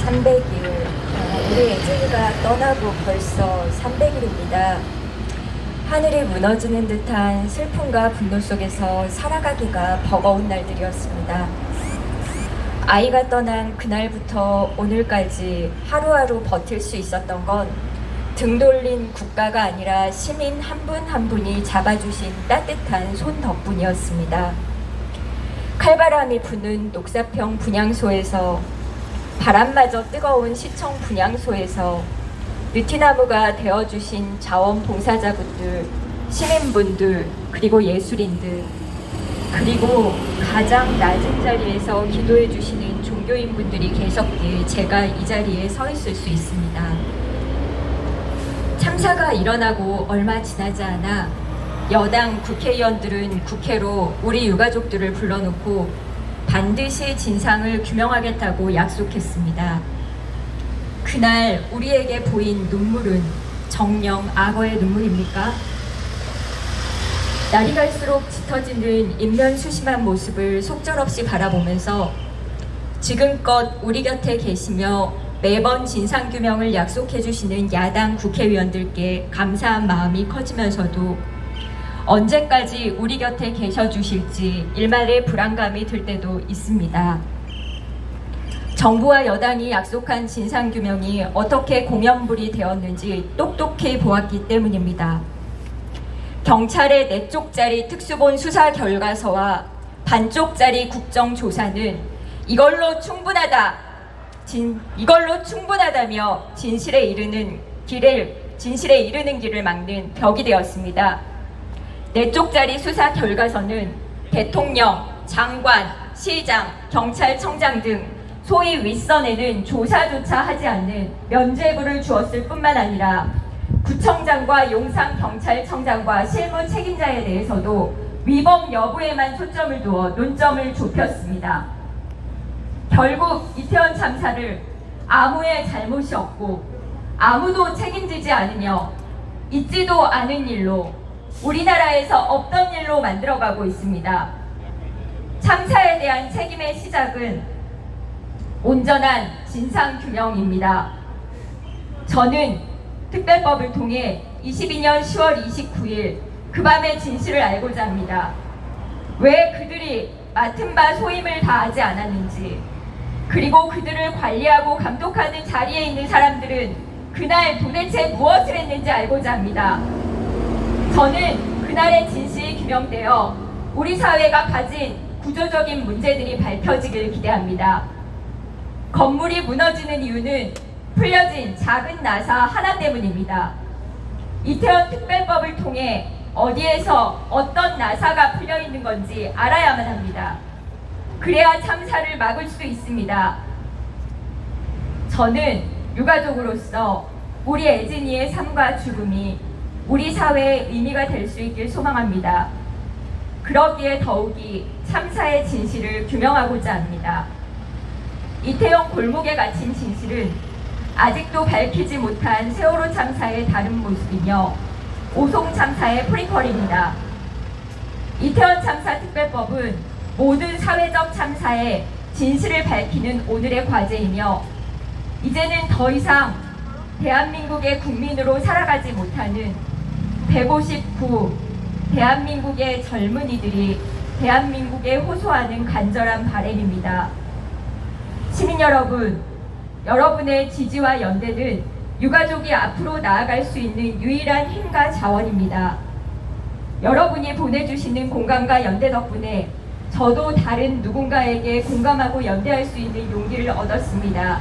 300일. 우리 애진이가 떠나고 벌써 300일입니다. 하늘이 무너지는 듯한 슬픔과 분노 속에서 살아가기가 버거운 날들이었습니다. 아이가 떠난 그날부터 오늘까지 하루하루 버틸 수 있었던 건 등 돌린 국가가 아니라 시민 한 분 한 분이 잡아주신 따뜻한 손 덕분이었습니다. 칼바람이 부는 녹사평 분향소에서 바람마저 뜨거운 시청 분향소에서 느티나무가 되어주신 자원봉사자분들, 시민분들, 그리고 예술인들, 그리고 가장 낮은 자리에서 기도해 주시는 종교인분들이 계셨기에 제가 이 자리에 서 있을 수 있습니다. 참사가 일어나고 얼마 지나지 않아 여당 국회의원들은 국회로 우리 유가족들을 불러놓고 반드시 진상을 규명하겠다고 약속했습니다. 그날 우리에게 보인 눈물은 정녕 악어의 눈물입니까? 날이 갈수록 짙어지는 인면수심한 모습을 속절없이 바라보면서 지금껏 우리 곁에 계시며 매번 진상규명을 약속해주시는 야당 국회의원들께 감사한 마음이 커지면서도 언제까지 우리 곁에 계셔주실지 일말의 불안감이 들 때도 있습니다. 정부와 여당이 약속한 진상규명이 어떻게 공연불이 되었는지 똑똑히 보았기 때문입니다. 경찰의 4쪽짜리 특수본 수사 결과서와 반쪽짜리 국정조사는 이걸로 충분하다며 진실에 이르는 길을 막는 벽이 되었습니다. 4쪽짜리 수사 결과서는 대통령, 장관, 시장, 경찰청장 등 소위 윗선에는 조사조차 하지 않는 면죄부를 주었을 뿐만 아니라 구청장과 용산경찰청장과 실무 책임자에 대해서도 위법 여부에만 초점을 두어 논점을 좁혔습니다. 결국 이태원 참사를 아무의 잘못이 없고 아무도 책임지지 않으며 있지도 않은 일로 우리나라에서 없던 일로 만들어가고 있습니다. 참사에 대한 책임의 시작은 온전한 진상규명입니다. 저는 특별법을 통해 22년 10월 29일 그 밤의 진실을 알고자 합니다. 왜 그들이 맡은 바 소임을 다하지 않았는지, 그리고 그들을 관리하고 감독하는 자리에 있는 사람들은 그날 도대체 무엇을 했는지 알고자 합니다. 저는 그날의 진실이 규명되어 우리 사회가 가진 구조적인 문제들이 밝혀지길 기대합니다. 건물이 무너지는 이유는 풀려진 작은 나사 하나 때문입니다. 이태원 특별법을 통해 어디에서 어떤 나사가 풀려 있는 건지 알아야만 합니다. 그래야 참사를 막을 수 있습니다. 저는 유가족으로서 우리 애진이의 삶과 죽음이 우리 사회에 의미가 될 수 있길 소망합니다. 그러기에 더욱이 참사의 진실을 규명하고자 합니다. 이태원 골목에 갇힌 진실은 아직도 밝히지 못한 세월호 참사의 다른 모습이며 오송 참사의 프리퀄입니다. 이태원 참사 특별법은 모든 사회적 참사의 진실을 밝히는 오늘의 과제이며 이제는 더 이상 대한민국의 국민으로 살아가지 못하는 159 대한민국의 젊은이들이 대한민국에 호소하는 간절한 바람입니다. 시민 여러분, 여러분의 지지와 연대는 유가족이 앞으로 나아갈 수 있는 유일한 힘과 자원입니다. 여러분이 보내주시는 공감과 연대 덕분에 저도 다른 누군가에게 공감하고 연대할 수 있는 용기를 얻었습니다.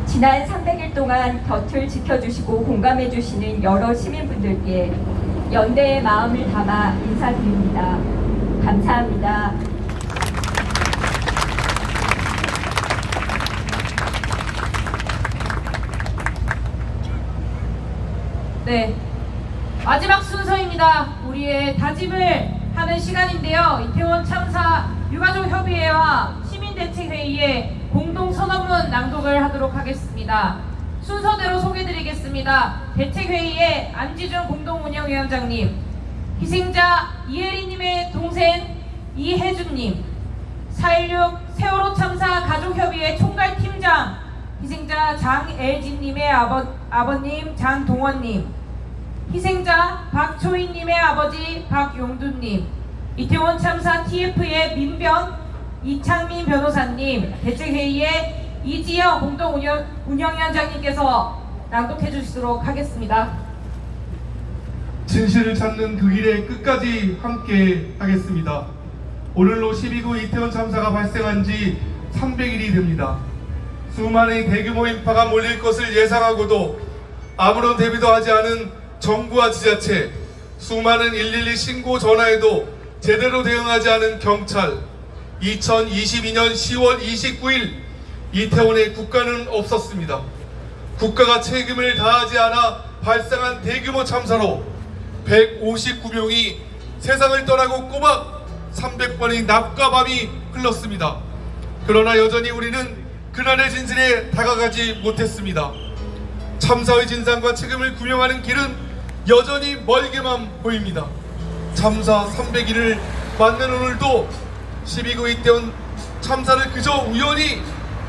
지난 300일 동안 곁을 지켜주시고 공감해주시는 여러 시민분들께 연대의 마음을 담아 인사드립니다. 감사합니다. 네, 마지막 순서입니다. 우리의 다짐을 하는 시간인데요. 이태원 참사 유가족 협의회와 시민대책회의의 공동선언문 낭독을 하도록 하겠습니다. 순서대로 소개드리겠습니다. 대책회의의 안지준 공동운영위원장님, 희생자 이혜리님의 동생 이혜준님, 4.16 세월호 참사 가족협의회 총괄팀장 희생자 장엘진님의 아버님 장동원님, 희생자 박초희님의 아버지 박용두님, 이태원 참사 TF의 민변 이창민 변호사님, 대책회의의 이지영 공동운영위원장님께서 낭독해 주시도록 하겠습니다. 진실을 찾는 그 길에 끝까지 함께 하겠습니다. 오늘로 12구 이태원 참사가 발생한 지 300일이 됩니다. 수많은 대규모 인파가 몰릴 것을 예상하고도 아무런 대비도 하지 않은 정부와 지자체, 수많은 112 신고 전화에도 제대로 대응하지 않은 경찰, 2022년 10월 29일 이태원에 국가는 없었습니다. 국가가 책임을 다하지 않아 발생한 대규모 참사로 159명이 세상을 떠나고 꼬박 300번의 낮과 밤이 흘렀습니다. 그러나 여전히 우리는 그날의 진실에 다가가지 못했습니다. 참사의 진상과 책임을 규명하는 길은 여전히 멀게만 보입니다. 참사 300일을 맞는 오늘도 12구 이태원 참사를 그저 우연히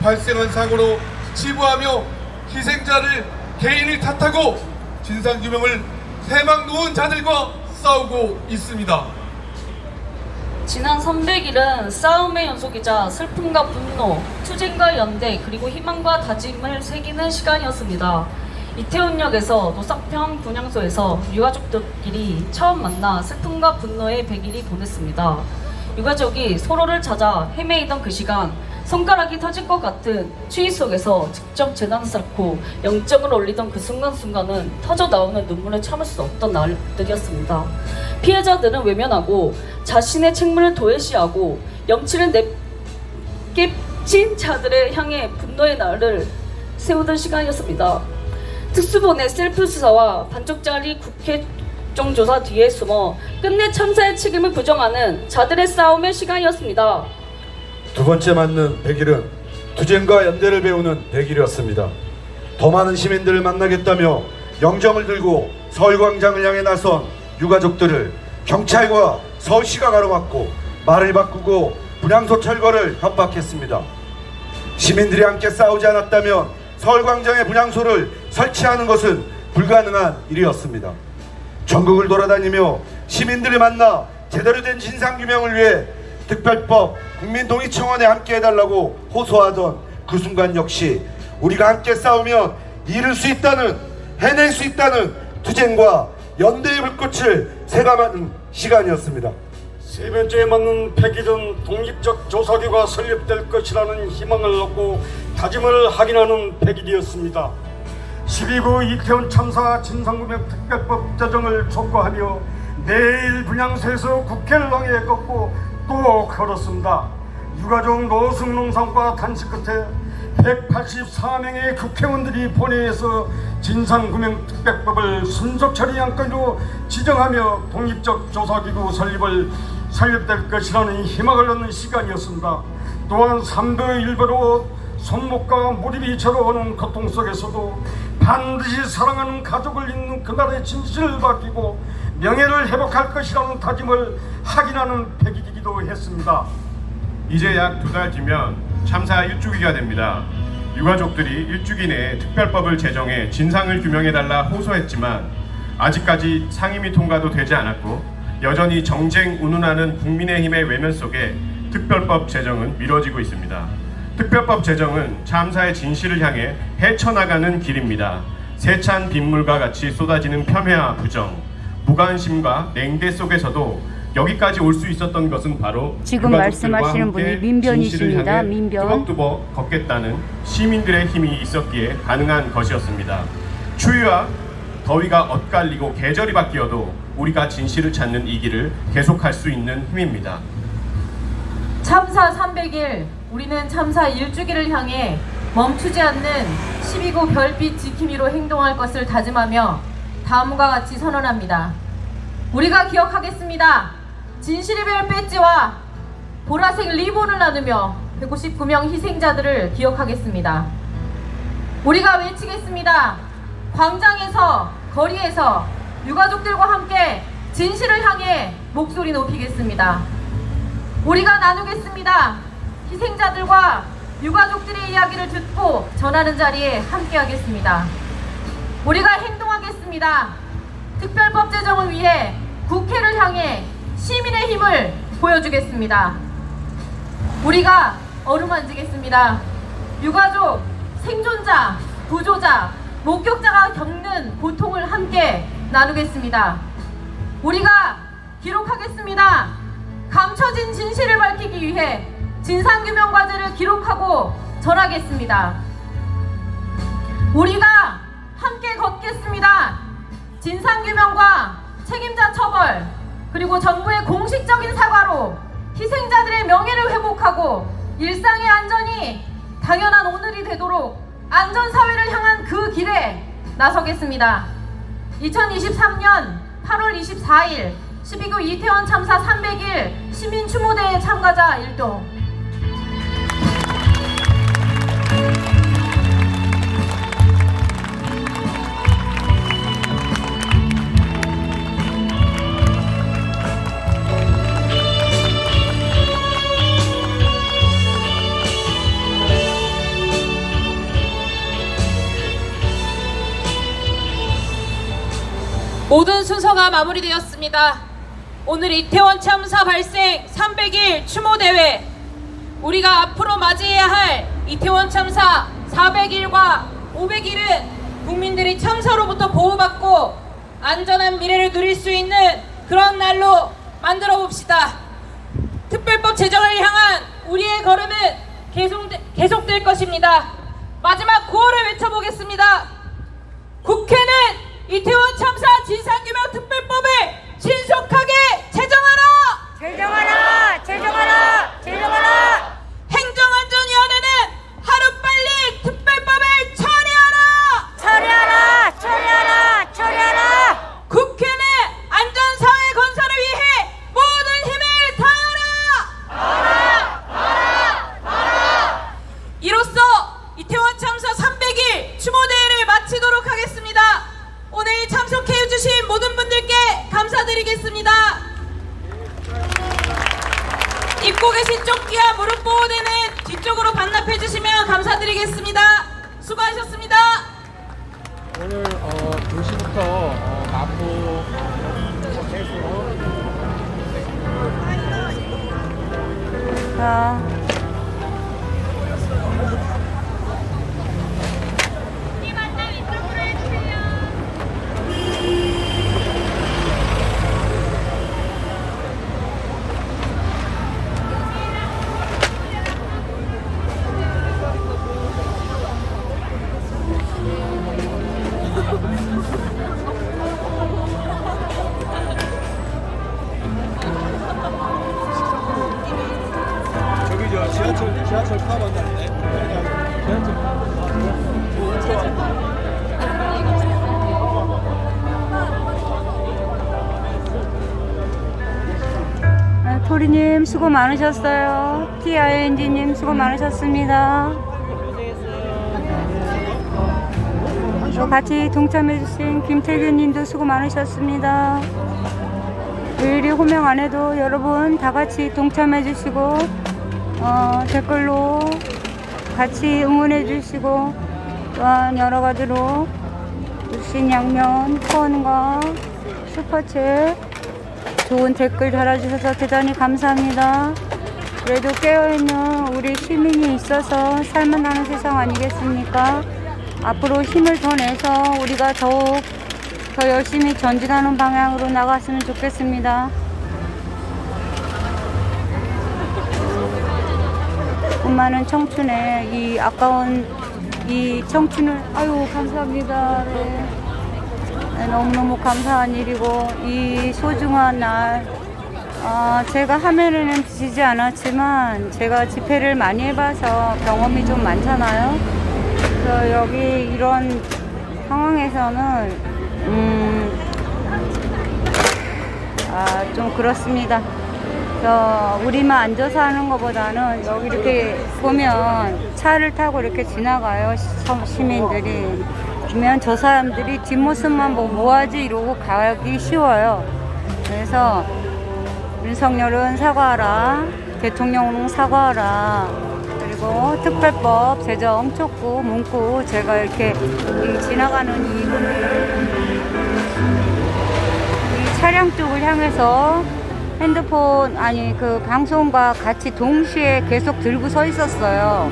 발생한 사고로 치부하며 희생자를 개인을 탓하고 진상규명을 해막 놓은 자들과 싸우고 있습니다. 지난 300일은 싸움의 연속이자 슬픔과 분노, 투쟁과 연대, 그리고 희망과 다짐을 새기는 시간이었습니다. 이태원역에서 노석평 분향소에서 유가족들끼리 처음 만나 슬픔과 분노의 100일이 보냈습니다. 유가족이 서로를 찾아 헤매이던 그 시간, 손가락이 터질 것 같은 추위 속에서 직접 재단을 쌓고 영정을 올리던 그 순간순간은 터져 나오는 눈물을 참을 수 없던 날들이었습니다. 피해자들은 외면하고 자신의 책무를 도외시하고 염치를 내깨친 자들을 향해 분노의 날을 세우던 시간이었습니다. 특수본의 셀프 수사와 반쪽짜리 국회 국정조사 뒤에 숨어 끝내 참사의 책임을 부정하는 자들의 싸움의 시간이었습니다. 두 번째 맞는 100일은 투쟁과 연대를 배우는 100일이었습니다. 더 많은 시민들을 만나겠다며 영정을 들고 서울광장을 향해 나선 유가족들을 경찰과 서울시가 가로막고 말을 바꾸고 분향소 철거를 협박했습니다. 시민들이 함께 싸우지 않았다면 서울광장에 분향소를 설치하는 것은 불가능한 일이었습니다. 전국을 돌아다니며 시민들을 만나 제대로 된 진상규명을 위해 특별법 국민동의청원에 함께 해달라고 호소하던 그 순간 역시 우리가 함께 싸우면 이룰 수 있다는, 해낼 수 있다는 투쟁과 연대의 불꽃을 세감하는 시간이었습니다. 세 번째에 맞는 폐기된 독립적 조사기구가 설립될 것이라는 희망을 얻고 다짐을 확인하는 100일이었습니다. 12구 이태원 참사 진상규명 특별법 제정을 촉구하며 내일 분향소에서 국회를 향해 걷고 또 걸었습니다. 유가족 노숙농산과 단식 끝에 184명의 국회의원들이 본회의에서 진상규명 특별법을 순속 처리 안건으로 지정하며 독립적 조사기구 설립될 것이라는 희망을 얻는 시간이었습니다. 또한 삼도일보로 손목과 무릎이 저려오는 고통 속에서도 반드시 사랑하는 가족을 잇는 그날의 진실을 밝히고 명예를 회복할 것이라는 다짐을 확인하는 100일이기도 했습니다. 이제 약 2달 뒤면 참사 1주기가 됩니다. 유가족들이 1주기 내에 특별법을 제정해 진상을 규명해달라 호소했지만 아직까지 상임위 통과도 되지 않았고 여전히 정쟁 운운하는 국민의힘의 외면 속에 특별법 제정은 미뤄지고 있습니다. 특별법 제정은 참사의 진실을 향해 헤쳐나가는 길입니다. 세찬 빗물과 같이 쏟아지는 폄훼와 부정, 무관심과 냉대 속에서도 여기까지 올 수 있었던 것은 바로 지금 말씀하시는 분이 민변이십니다. 민변. 뚜벅뚜벅 걷겠다는 시민들의 힘이 있었기에 가능한 것이었습니다. 추위와 더위가 엇갈리고 계절이 바뀌어도 우리가 진실을 찾는 이 길을 계속할 수 있는 힘입니다. 참사 300일, 우리는 참사 1주기를 향해 멈추지 않는 12구 별빛 지킴이로 행동할 것을 다짐하며 다음과 같이 선언합니다. 우리가 기억하겠습니다. 진실의 별 배지와 보라색 리본을 나누며 159명 희생자들을 기억하겠습니다. 우리가 외치겠습니다. 광장에서, 거리에서 유가족들과 함께 진실을 향해 목소리 높이겠습니다. 우리가 나누겠습니다. 희생자들과 유가족들의 이야기를 듣고 전하는 자리에 함께 하겠습니다. 우리가 행동하겠습니다. 특별법 제정을 위해 국회를 향해 시민의 힘을 보여주겠습니다. 우리가 어루만지겠습니다. 유가족, 생존자, 구조자, 목격자가 겪는 고통을 함께 나누겠습니다. 우리가 기록하겠습니다. 감춰진 진실을 밝히기 위해 진상규명 과제를 기록하고 전하겠습니다. 우리가 함께 걷겠습니다. 진상규명과 책임자 처벌, 그리고 정부의 공식적인 사과로 희생자들의 명예를 회복하고 일상의 안전이 당연한 오늘이 되도록 안전사회를 향한 그 길에 나서겠습니다. 2023년 8월 24일 12구 이태원 참사 300일 시민추모대회 참가자 1동. 모든 순서가 마무리되었습니다. 오늘 이태원 참사 발생 300일 추모대회, 우리가 앞으로 맞이해야 할 이태원 참사 400일과 500일은 국민들이 참사로부터 보호받고 안전한 미래를 누릴 수 있는 그런 날로 만들어 봅시다. 특별법 제정을 향한 우리의 걸음은 계속될 것입니다. 마지막 구호를 외쳐보겠습니다. 국회는 이태원 참사 진상규명 특별법을 신속하게 제정하라! 제정하라! 제정하라! 제정하라! 행정안전위원회는 하루빨리 특별법을 처리하라! 처리하라! 처리하라! 처리하라! 국회는 안전사회 건설을 위해 모든 힘을 다하라! 이로써 이태원 참사 300일 추모대회를 감사드리겠습니다. 입고 계신 조끼와 무릎 보호대는 뒤쪽으로 반납해 주시면 감사드리겠습니다. 수고하셨습니다. 오늘 2시부터 마포 자, 저기 지하철 타 만나는데 지하철 토리님 수고 많으셨어요. TING님 수고 많으셨습니다. 또 같이 동참해주신 김태균님도 수고 많으셨습니다. 일일이 호명 안 해도 여러분 다 같이 동참해주시고 댓글로 같이 응원해주시고 또한 여러 가지로 주신 양면 후원과 슈퍼챗 좋은 댓글 달아주셔서 대단히 감사합니다. 그래도 깨어있는 우리 시민이 있어서 살만하는 세상 아니겠습니까? 앞으로 힘을 더 내서 우리가 더욱 더 열심히 전진하는 방향으로 나갔으면 좋겠습니다. 많은 청춘의 이 아까운 이 청춘을 아유 감사합니다. 네. 네, 너무너무 감사한 일이고 이 소중한 날 제가 화면에는 비치지 않았지만 제가 집회를 많이 해봐서 경험이 좀 많잖아요. 그래서 여기 이런 상황에서는 좀 그렇습니다. 우리만 앉아서 하는 것보다는 여기 이렇게 보면 차를 타고 이렇게 지나가요. 시민들이. 그러면 저 사람들이 뒷모습만 보고 뭐하지 이러고 가기 쉬워요. 그래서 윤석열은 사과하라, 대통령은 사과하라, 그리고 특별법 제정 촉구 문구 제가 이렇게 지나가는 이 차량 쪽을 향해서 핸드폰 그 방송과 같이 동시에 계속 들고 서 있었어요.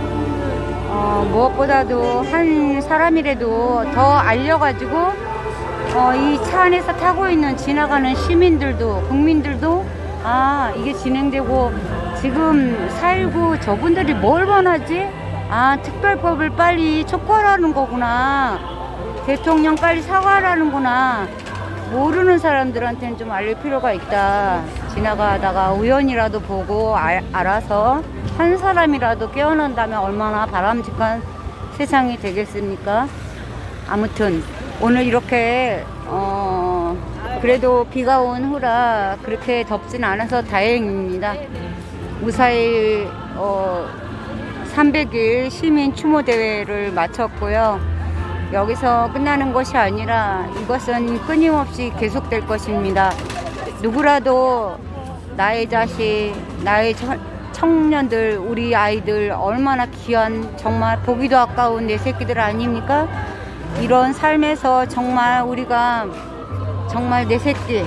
무엇보다도 한 사람이라도 더 알려가지고 이 차 안에서 타고 있는 지나가는 시민들도 국민들도 이게 진행되고 지금 4.19 저분들이 뭘 원하지? 특별법을 빨리 촉구하라는 거구나. 대통령 빨리 사과하라는구나. 모르는 사람들한테는 좀 알릴 필요가 있다. 지나가다가 우연이라도 보고 알아서 한 사람이라도 깨어난다면 얼마나 바람직한 세상이 되겠습니까? 아무튼 오늘 이렇게 그래도 비가 온 후라 그렇게 덥진 않아서 다행입니다. 무사히 300일 시민 추모 대회를 마쳤고요. 여기서 끝나는 것이 아니라 이것은 끊임없이 계속될 것입니다. 누구라도 나의 자식, 나의 청년들, 우리 아이들 얼마나 귀한 정말 보기도 아까운 내 새끼들 아닙니까? 이런 삶에서 정말 우리가 정말 내 새끼,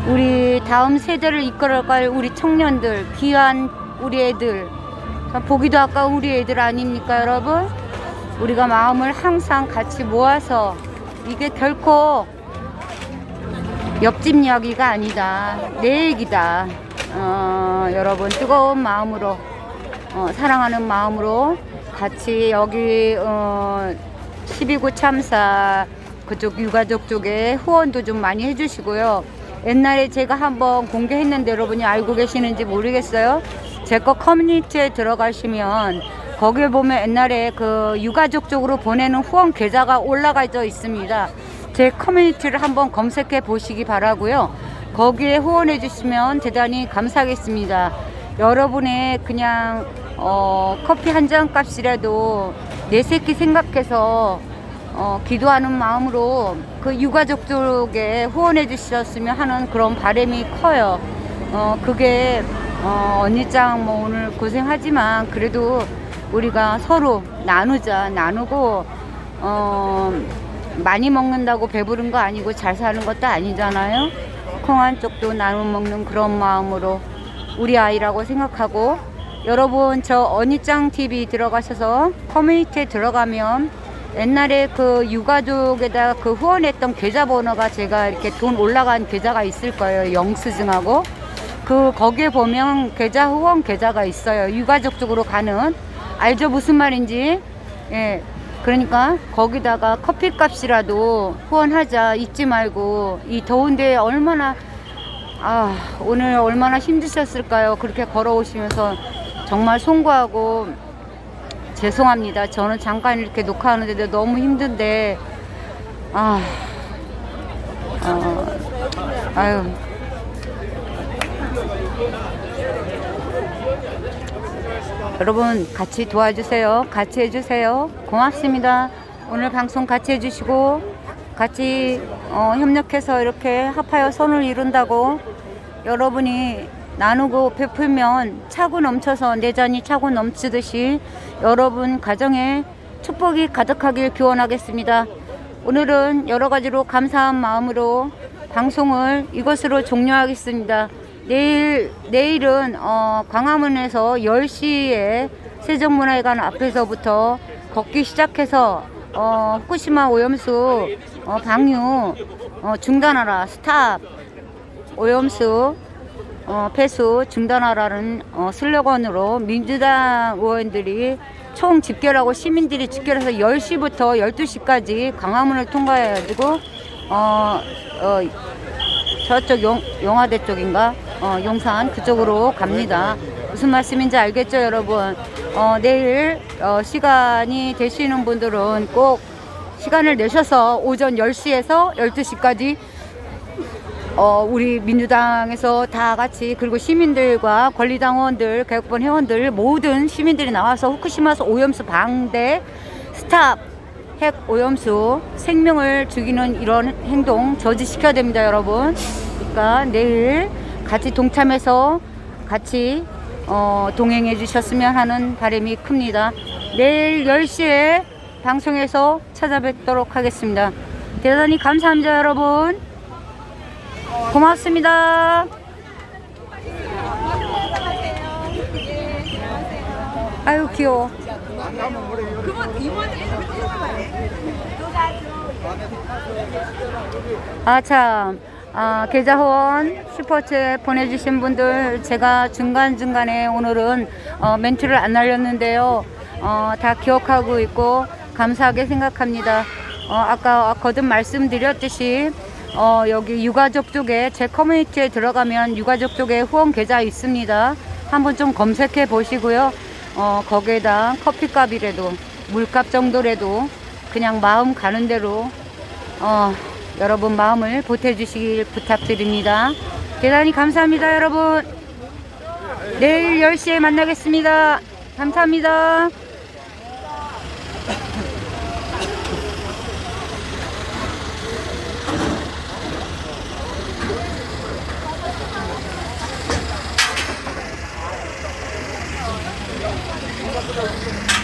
우리 다음 세대를 이끌어갈 우리 청년들, 귀한 우리 애들, 보기도 아까운 우리 애들 아닙니까 여러분? 우리가 마음을 항상 같이 모아서 이게 결코 옆집 이야기가 아니다. 내 얘기다. 여러분 뜨거운 마음으로 사랑하는 마음으로 같이 여기 12구 참사 그쪽 유가족 쪽에 후원도 좀 많이 해주시고요. 옛날에 제가 한번 공개했는데 여러분이 알고 계시는지 모르겠어요. 제 거 커뮤니티에 들어가시면 거기에 보면 옛날에 그 유가족 쪽으로 보내는 후원 계좌가 올라가져 있습니다. 제 커뮤니티를 한번 검색해 보시기 바라고요. 거기에 후원해 주시면 대단히 감사하겠습니다. 여러분의 그냥 커피 한 잔 값이라도 내 새끼 생각해서 기도하는 마음으로 그 유가족 쪽에 후원해 주셨으면 하는 그런 바람이 커요. 그게 언니짱 뭐 오늘 고생하지만 그래도 우리가 서로 나누고 많이 먹는다고 배부른 거 아니고 잘 사는 것도 아니잖아요. 콩한 쪽도 나눠 먹는 그런 마음으로 우리 아이라고 생각하고, 여러분 저 언니짱 TV 들어가셔서 커뮤니티에 들어가면 옛날에 그 유가족에다 그 후원했던 계좌번호가 제가 이렇게 돈 올라간 계좌가 있을 거예요. 영수증하고 거기에 보면 계좌 후원 계좌가 있어요. 유가족 쪽으로 가는. 알죠? 무슨 말인지. 예. 그러니까 거기다가 커피값이라도 후원하자. 잊지 말고. 이 더운데 얼마나 오늘 얼마나 힘드셨을까요? 그렇게 걸어오시면서 정말 송구하고 죄송합니다. 저는 잠깐 이렇게 녹화하는데도 너무 힘든데 아유. 여러분 같이 도와주세요. 같이 해주세요. 고맙습니다. 오늘 방송 같이 해주시고 같이 협력해서 이렇게 합하여 선을 이룬다고 여러분이 나누고 베풀면 차고 넘쳐서 내 잔이 차고 넘치듯이 여러분 가정에 축복이 가득하길 기원하겠습니다. 오늘은 여러 가지로 감사한 마음으로 방송을 이것으로 종료하겠습니다. 내일은 광화문에서 10시에 세종문화회관 앞에서부터 걷기 시작해서 후쿠시마 오염수 방류 중단하라, 스탑 오염수 폐수 중단하라는 슬로건으로 민주당 의원들이 총 집결하고 시민들이 집결해서 10시부터 12시까지 광화문을 통과해가지고 저쪽 용화대 쪽인가 용산 그쪽으로 갑니다. 무슨 말씀인지 알겠죠 여러분? 내일 시간이 되시는 분들은 꼭 시간을 내셔서 오전 10시에서 12시까지 우리 민주당에서 다 같이, 그리고 시민들과 권리당 의원들, 개혁본 회원들 모든 시민들이 나와서 후쿠시마 오염수 방대 스탑, 핵 오염수 생명을 죽이는 이런 행동 저지시켜야 됩니다 여러분. 그러니까 내일 같이 동참해서 같이 동행해 주셨으면 하는 바람이 큽니다. 내일 10시에 방송에서 찾아뵙도록 하겠습니다. 대단히 감사합니다 여러분. 고맙습니다. 아유 귀여워. 참 계좌 후원 슈퍼챗 보내주신 분들 제가 중간중간에 오늘은 멘트를 안 날렸는데요. 다 기억하고 있고 감사하게 생각합니다. 아까 거듭 말씀드렸듯이 여기 유가족 쪽에 제 커뮤니티에 들어가면 유가족 쪽에 후원 계좌 있습니다. 한번 좀 검색해 보시고요. 거기에다 커피값이라도 물값 정도라도 그냥 마음 가는 대로 여러분 마음을 보태주시길 부탁드립니다. 대단히 감사합니다 여러분. 내일 10시에 만나겠습니다. 감사합니다. Gracias.